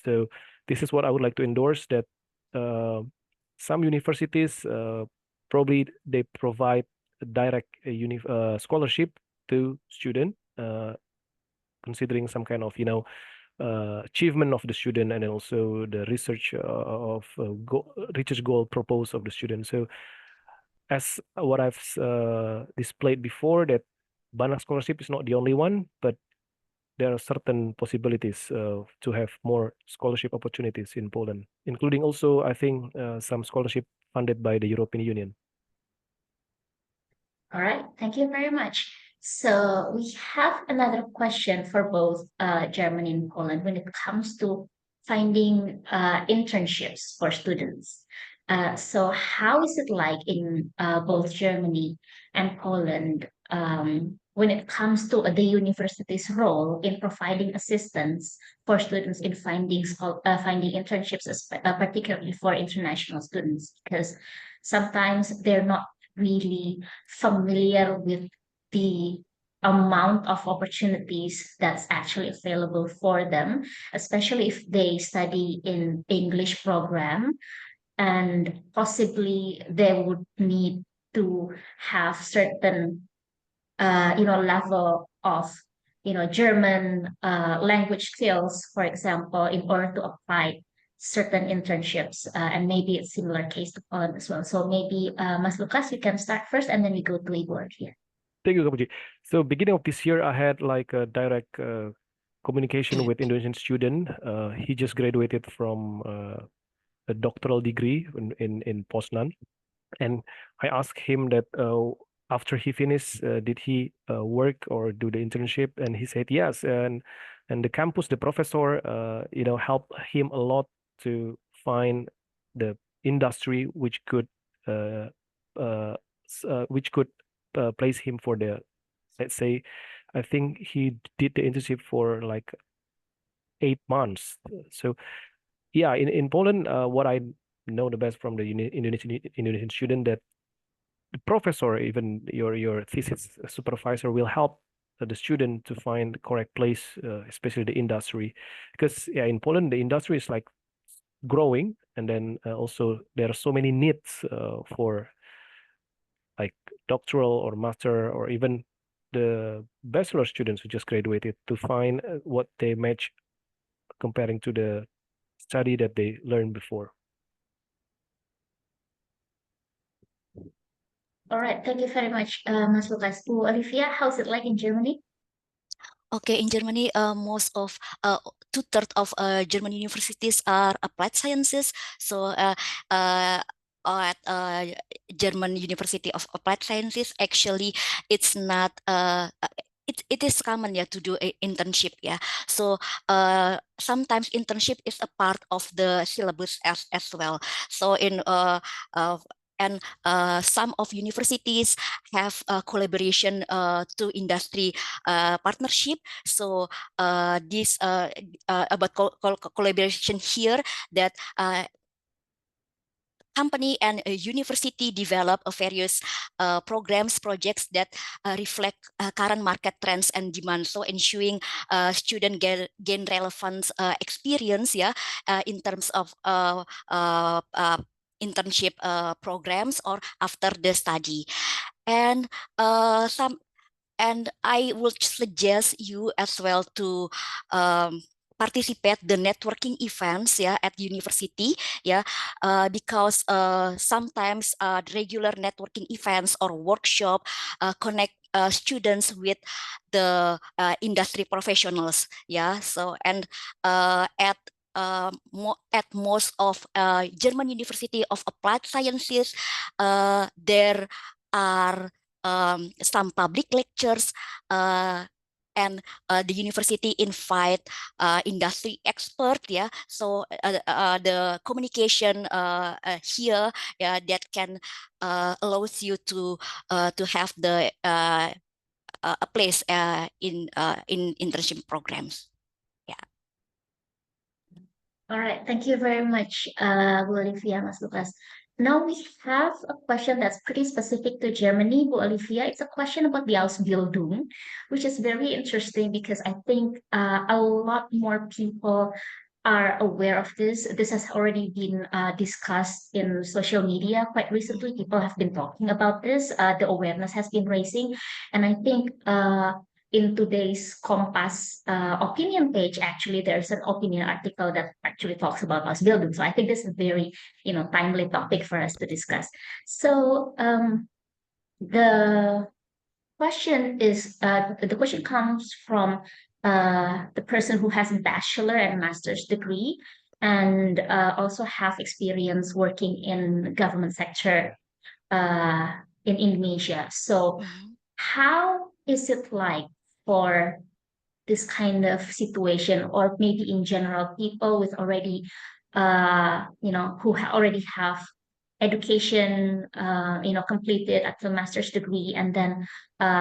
So this is what I would like to endorse, that some universities probably they provide a direct scholarship to student, considering some kind of achievement of the student, and also the research research goal proposed of the student. So as what I've displayed before, that BANA scholarship is not the only one, but there are certain possibilities to have more scholarship opportunities in Poland, including also, I think, some scholarship funded by the European Union. All right, thank you very much. So we have another question for both Germany and Poland when it comes to finding internships for students. So how is it like in both Germany and Poland when it comes to the university's role in providing assistance for students in finding internships, particularly for international students? Because sometimes they're not really familiar with the amount of opportunities that's actually available for them, especially if they study in English program, and possibly they would need to have certain level of German language skills, for example, in order to apply certain internships. And maybe it's similar case to Poland as well. So maybe Mas Lukas, you can start first, and then we go to Igor here. Thank you, Kapuji. So beginning of this year, I had like a direct communication with Indonesian student. He just graduated from a doctoral degree in Poznan, and I asked him that after he finished, did he work or do the internship? And he said yes. And the campus, the professor, helped him a lot to find the industry which could place him for the, let's say, I think he did the internship for like 8 months. So yeah, in Poland, what I know the best from the Indonesian student, that the professor, even your thesis supervisor, will help the student to find the correct place, especially the industry, because yeah, in Poland the industry is like growing, and then also there are so many needs for like doctoral or master or even the bachelor students who just graduated to find what they match comparing to the study that they learned before. All right, thank you very much, Mas Lukas. Olivia, how's it like in Germany? Okay, in Germany, most of 2/3 of German universities are applied sciences. So at German University of Applied Sciences, actually, it's not. It is common to do an internship. So sometimes internship is a part of the syllabus as well. So and some of universities have collaboration to industry partnership. So this about collaboration here, that company and a university develop various programs, projects that reflect current market trends and demand. So ensuring student gain relevant experience in terms of internship programs or after the study. And I would suggest you as well to participate the networking events at university because sometimes regular networking events or workshop connect students with the industry professionals. So and at most of German University of Applied Sciences, there are some public lectures, and the university invite industry expert. So the communication here that can allows you to have the a place in internship programs. All right, thank you very much, Olivia, Mas Lukas. Now we have a question that's pretty specific to Germany, Olivia. It's a question about the Ausbildung, which is very interesting because I think a lot more people are aware of this. This has already been discussed in social media quite recently. People have been talking about this. The awareness has been raising, and I think in today's Compass opinion page, actually, there's an opinion article that actually talks about Ausbildung. So I think this is a very, timely topic for us to discuss. So the question comes from the person who has a bachelor and master's degree and also have experience working in government sector in Indonesia. So how is it like for this kind of situation, or maybe in general, people with already, who already have education, completed at the master's degree, and then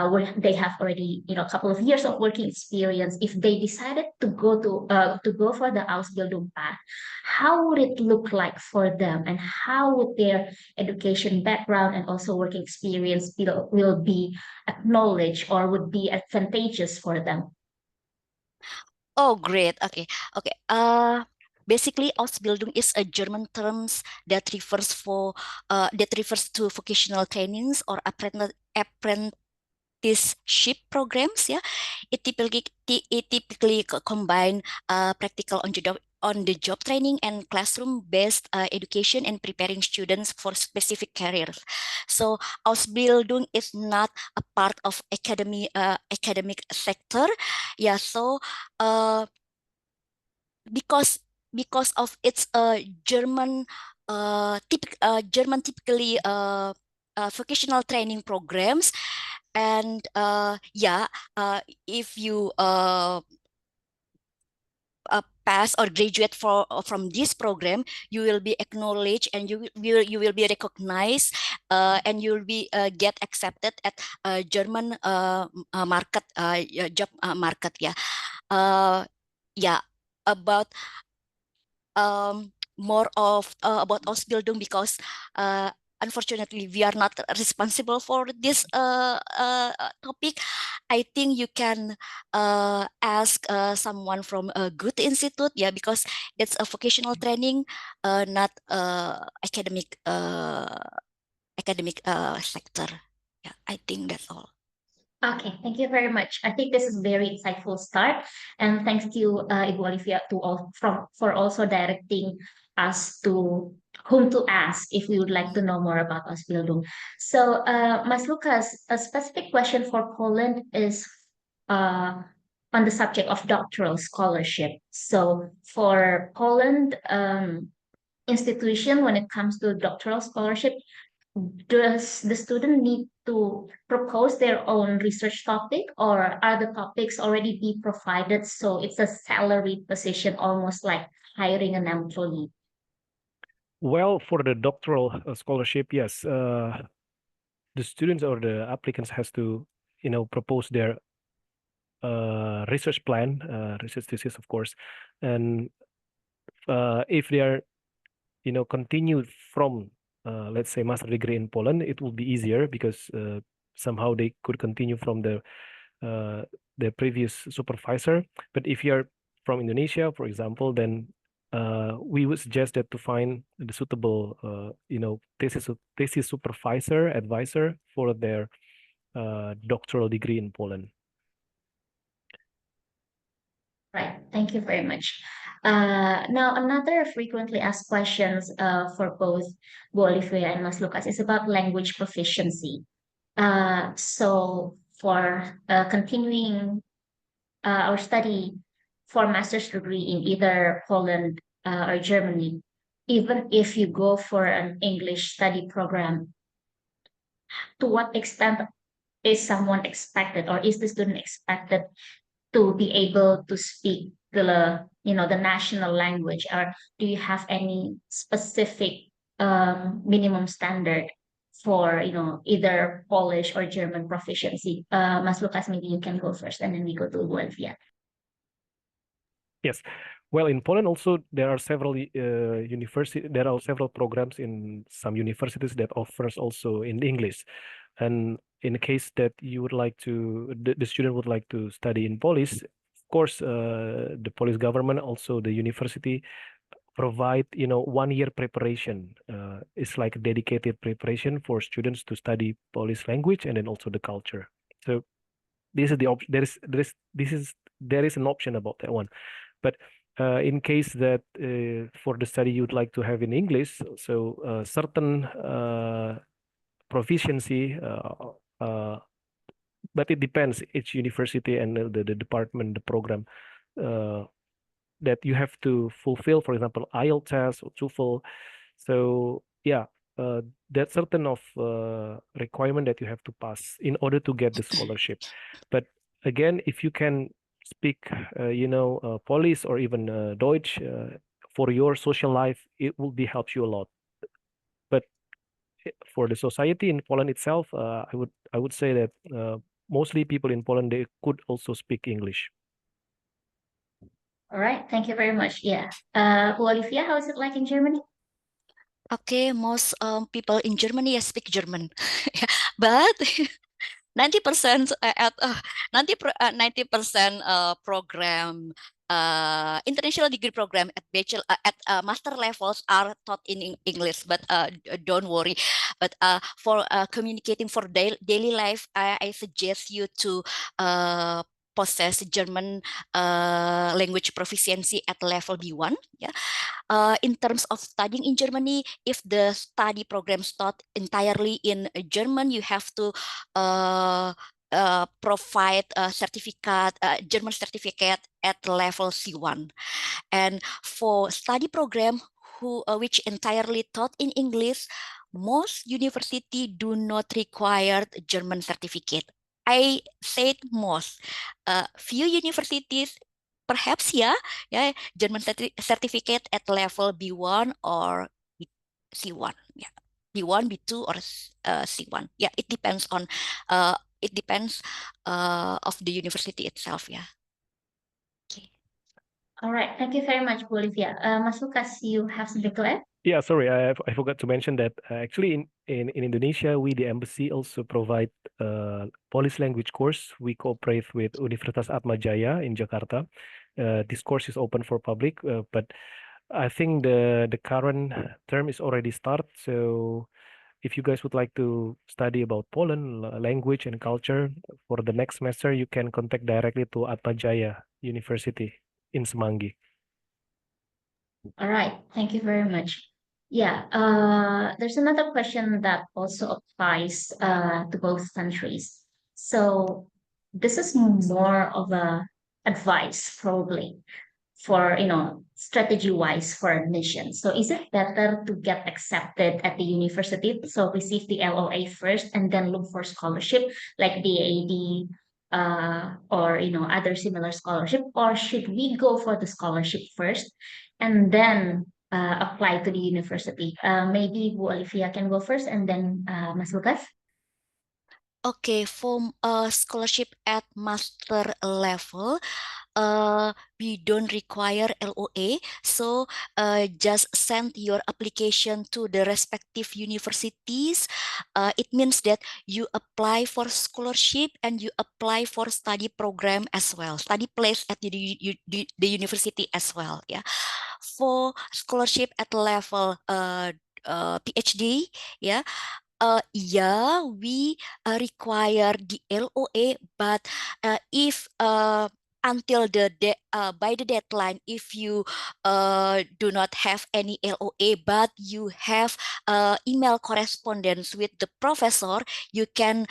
where they have already, a couple of years of working experience. If they decided to go for the Ausbildung path, how would it look like for them, and how would their education background and also working experience will be acknowledged or would be advantageous for them? Oh, great. Okay. Basically, Ausbildung is a German term that refers to vocational trainings or apprenticeship programs. Yeah, it typically combine practical on the job training and classroom-based education and preparing students for specific careers. So Ausbildung is not a part of academic sector. Yeah, so because of its German German typically vocational training programs, and if you pass or graduate from this program, you will be acknowledged and you will be recognized, and you will be get accepted at German market job market. Yeah, about more of about Ausbildung, because unfortunately we are not responsible for this topic. I think you can ask someone from a good institute, yeah, because it's a vocational training, not academic sector. Yeah, I think that's all. Okay, thank you very much. I think this is very insightful start, and thanks to Ibu Olivia for also directing us to whom to ask if we would like to know more about Ausbildung. So, Mas Lukas, a specific question for Poland is on the subject of doctoral scholarship. So, for Poland institution, when it comes to doctoral scholarship, does the student need to propose their own research topic, or are the topics already be provided, so it's a salaried position, almost like hiring an employee? Well, for the doctoral scholarship, yes, the students or the applicants has to, propose their research plan, research thesis, of course, and if they are, continue from, let's say, master degree in Poland, it will be easier because somehow they could continue from the previous supervisor. But if you're from Indonesia, for example, then we would suggest that to find the suitable, thesis supervisor, advisor for their doctoral degree in Poland. Right. Thank you very much. Now, another frequently asked questions for both Olivia and Mas Lukas is about language proficiency. So, for continuing our study for master's degree in either Poland or Germany, even if you go for an English study program, to what extent is someone expected, or is the student expected to be able to speak the national language, or do you have any specific minimum standard for either Polish or German proficiency? Mas Lukas, maybe you can go first, and then we go to Olivia. Yes. Well, in Poland also there are several there are several programs in some universities that offers also in English. And in the case that you would like to, the student would like to study in Polish, of course, the Polish government, also the university, provide 1 year preparation. It's like a dedicated preparation for students to study Polish language and then also the culture. So this is the option. There is an option about that one. But in case that for the study you'd like to have in English, so certain proficiency, but it depends each university and the department, the program that you have to fulfill, for example, IELTS test or TOEFL. So yeah, that's certain of requirement that you have to pass in order to get the scholarship. But again, if you can speak, Polish or even Deutsch for your social life, it will be helps you a lot. But for the society in Poland itself, I would say that mostly people in Poland, they could also speak English. All right, thank you very much. Yeah. Olivia, how is it like in Germany? Okay, most people in Germany speak German, but 90% at 90% program international degree program at bachelor at master levels are taught in English, but don't worry. But for communicating for daily life, I suggest you to possess German language proficiency at level B1. Yeah. In terms of studying in Germany, if the study programs taught entirely in German, you have to provide a certificate, German certificate at level C1. And for study program which entirely taught in English, most university do not require German certificate. I said most. Few universities perhaps yeah, German certificate at level B1 or C1. Yeah, B1, B2, or C1. Yeah, it depends on of the university itself. Yeah. Okay. All right. Thank you very much, Olivia. Mas Lukas, you have something to add? Yeah, sorry, I forgot to mention that actually in Indonesia, we, the embassy, also provide Polish language course. We cooperate with Universitas Atmajaya in Jakarta. This course is open for public, but I think the current term is already start. So if you guys would like to study about Poland language and culture for the next semester, you can contact directly to Atmajaya University in Semanggi. All right. Thank you very much. Yeah. There's another question that also applies to both countries. So this is more of a advice probably for strategy wise for admission. So is it better to get accepted at the university, so receive the LOA first and then look for scholarship like DAAD or other similar scholarship, or should we go for the scholarship first and then apply to the university? Maybe Bu Olivia can go first and then Mas Lukas. Okay, for scholarship at master level, we don't require LOA, so just send your application to the respective universities. It means that you apply for scholarship and you apply for study program as well, study place at the university as well. Yeah, for scholarship at level PhD, yeah. Yeah, we require the LOA, but if until by the deadline, if you do not have any LOA, but you have email correspondence with the professor, you can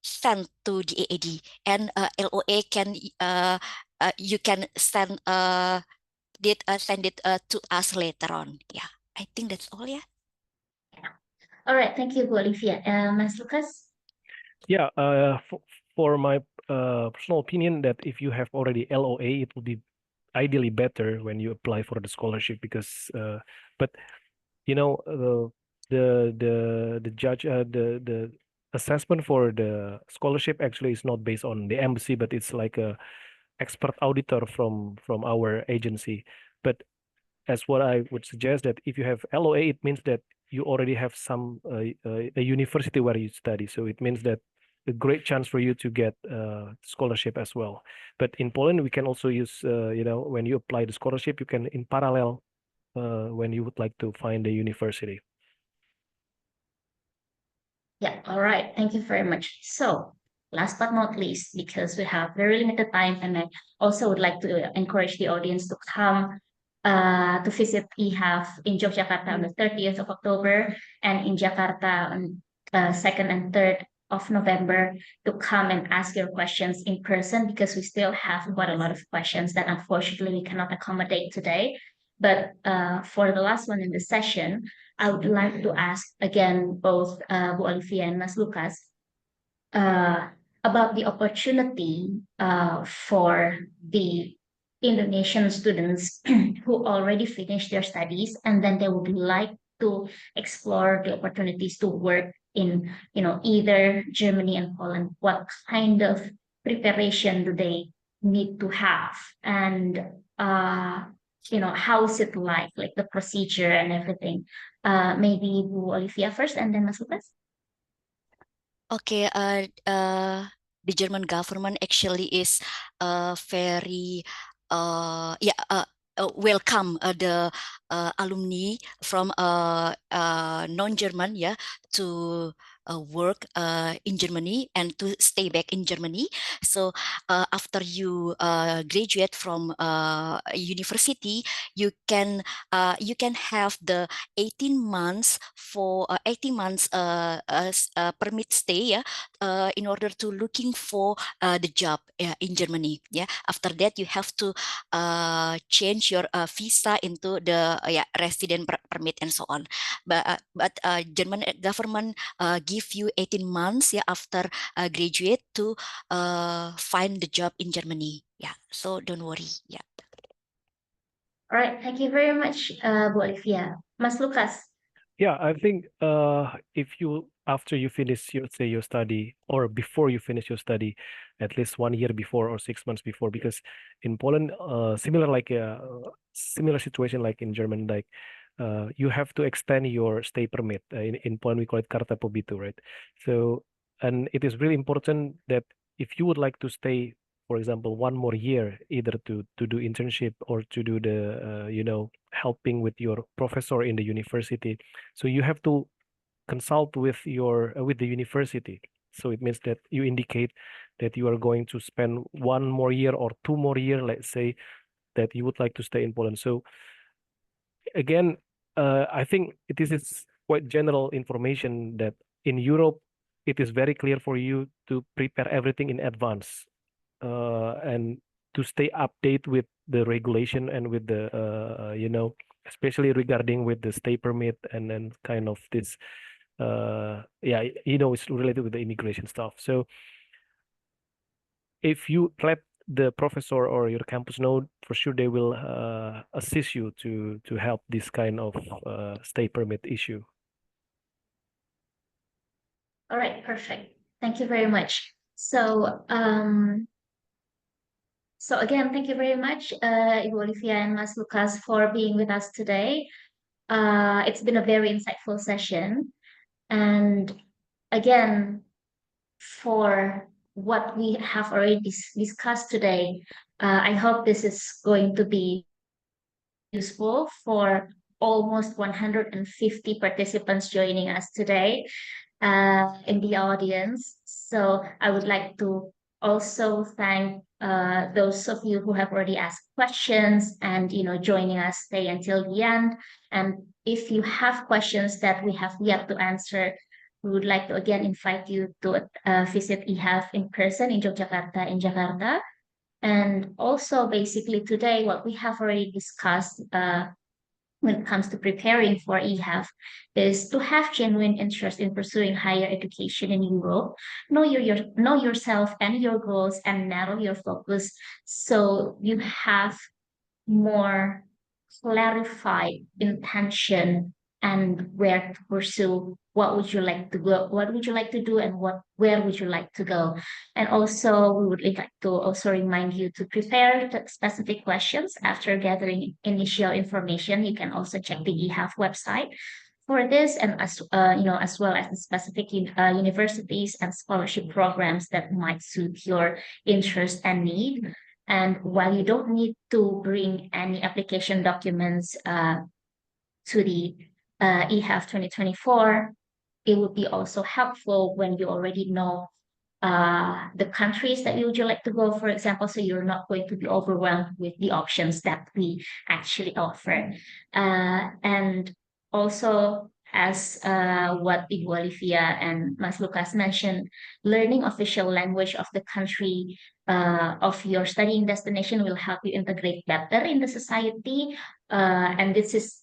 send to the DAAD, and LOA can you can send it to us later on. Yeah, I think that's all. Yeah. All right. Thank you, Bu Olivia. Mas Lukas. Yeah, for my personal opinion, that if you have already LOA, it will be ideally better when you apply for the scholarship, because but the judge the assessment for the scholarship actually is not based on the embassy, but it's like a expert auditor from our agency. But as what I would suggest, that if you have LOA, it means that you already have some a university where you study. So it means that a great chance for you to get scholarship as well. But in Poland, we can also use when you apply the scholarship, you can in parallel when you would like to find a university. Yeah, all right. Thank you very much. So, last but not least, because we have very limited time, and I also would like to encourage the audience to come to visit EHEF in Yogyakarta on the 30th of October and in Jakarta on 2nd and 3rd of November, to come and ask your questions in person, because we still have quite a lot of questions that unfortunately we cannot accommodate today. But for the last one in the session, I would like to ask again both Bu Olivia and Mas Lukas about the opportunity for the Indonesian students who already finished their studies and then they would like to explore the opportunities to work in either Germany and Poland. What kind of preparation do they need to have, and how is it like the procedure and everything? Maybe Bu Olivia first and then Mas Lukas. Okay, the German government actually is very welcome the alumni from non-German, to work in Germany and to stay back in Germany. So after you graduate from university, you can have the 18 months for 18 months permit stay, in order to looking for the job in Germany. After that, you have to change your visa into the resident permit and so on. But German government give you 18 months after graduate to find the job in Germany. So don't worry. All right, thank you very much, Bu Olivia. Mas Lukas. Yeah, I think if you after you finish your study, or before you finish your study, at least 1 year before or 6 months before, because in Poland, similar situation like in German, like you have to extend your stay permit. In Poland we call it karta pobytu, right? So, and it is really important that if you would like to stay, for example, 1 more year, either to do internship or to do the helping with your professor in the university, so you have to consult with the university. So it means that you indicate that you are going to spend 1 more year or 2 more year, let's say, that you would like to stay in Poland. So again, I think this is quite general information that in Europe it is very clear for you to prepare everything in advance, and to stay update with the regulation and with the especially regarding with the stay permit, and then kind of this it's related with the immigration stuff. So if you let the professor or your campus know, for sure they will assist you to help this kind of stay permit issue. All right, perfect. Thank you very much. So again, thank you very much, Ibu Olivia and Mas Lukas, for being with us today. It's been a very insightful session. And again, for what we have already discussed today, I hope this is going to be useful for almost 150 participants joining us today in the audience. So I would like to also thank those of you who have already asked questions and joining us stay until the end. And if you have questions that we have yet to answer, we would like to again invite you to visit EHEF in person in Yogyakarta, in Jakarta. And also basically today, what we have already discussed when it comes to preparing for EHEF is to have genuine interest in pursuing higher education in Europe, know yourself and your goals, and narrow your focus so you have more clarified intention and where to pursue. What would you like to go? What would you like to do, and where would you like to go? And also, we would like to also remind you to prepare the specific questions after gathering initial information. You can also check the EHEF website for this, and as well as the specific universities and scholarship programs that might suit your interest and need. And while you don't need to bring any application documents to the EHEF 2024, it would be also helpful when you already know the countries that you would like to go, for example, so you're not going to be overwhelmed with the options that we actually offer. And also, as what Ibu Olivia and Mas Lukas mentioned, learning official language of the country of your studying destination will help you integrate better in the society. And this is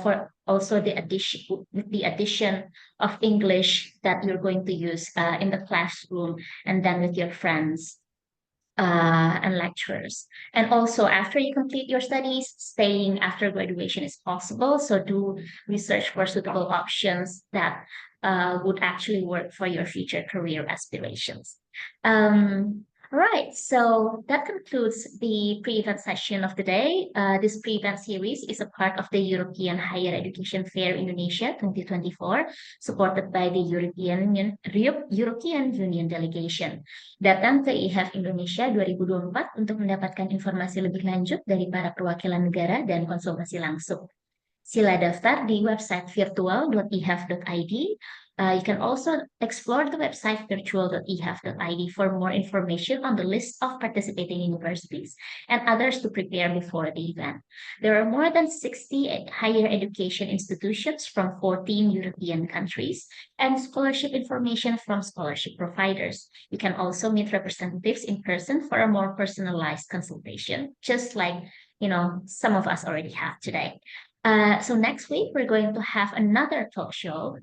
for also the addition of English that you're going to use in the classroom and then with your friends and lecturers. And also, after you complete your studies, staying after graduation is possible. So do research for suitable options that would actually work for your future career aspirations. Right, so that concludes the pre-event session of the day. This pre-event series is a part of the European Higher Education Fair Indonesia 2024, supported by the European Union Delegation. Datang ke EHEF Indonesia 2024 untuk mendapatkan informasi lebih lanjut dari para perwakilan negara dan konsultasi langsung. Sila daftar di website virtual.ehef.id. You can also explore the website virtual.ehef.id for more information on the list of participating universities and others to prepare before the event. There are more than 60 higher education institutions from 14 European countries and scholarship information from scholarship providers. You can also meet representatives in person for a more personalized consultation, just like some of us already have today. So next week, we're going to have another talk show.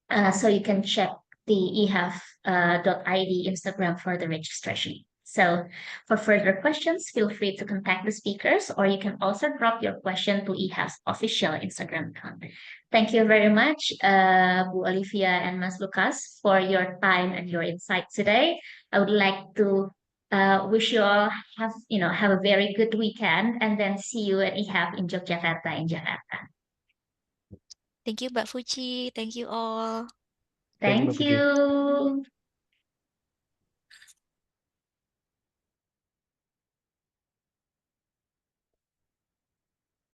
So you can check the ehef.id Instagram for the registration. So for further questions, feel free to contact the speakers, or you can also drop your question to EHEF's official Instagram account. Thank you very much, Bu Olivia and Mas Lukas, for your time and your insight today. I would like to wish you all have a very good weekend, and then see you at EHEF in Yogyakarta in Jakarta. Thank you, Mbak Fuji. Thank you all. Thank you, Mbak Thank Puji. you.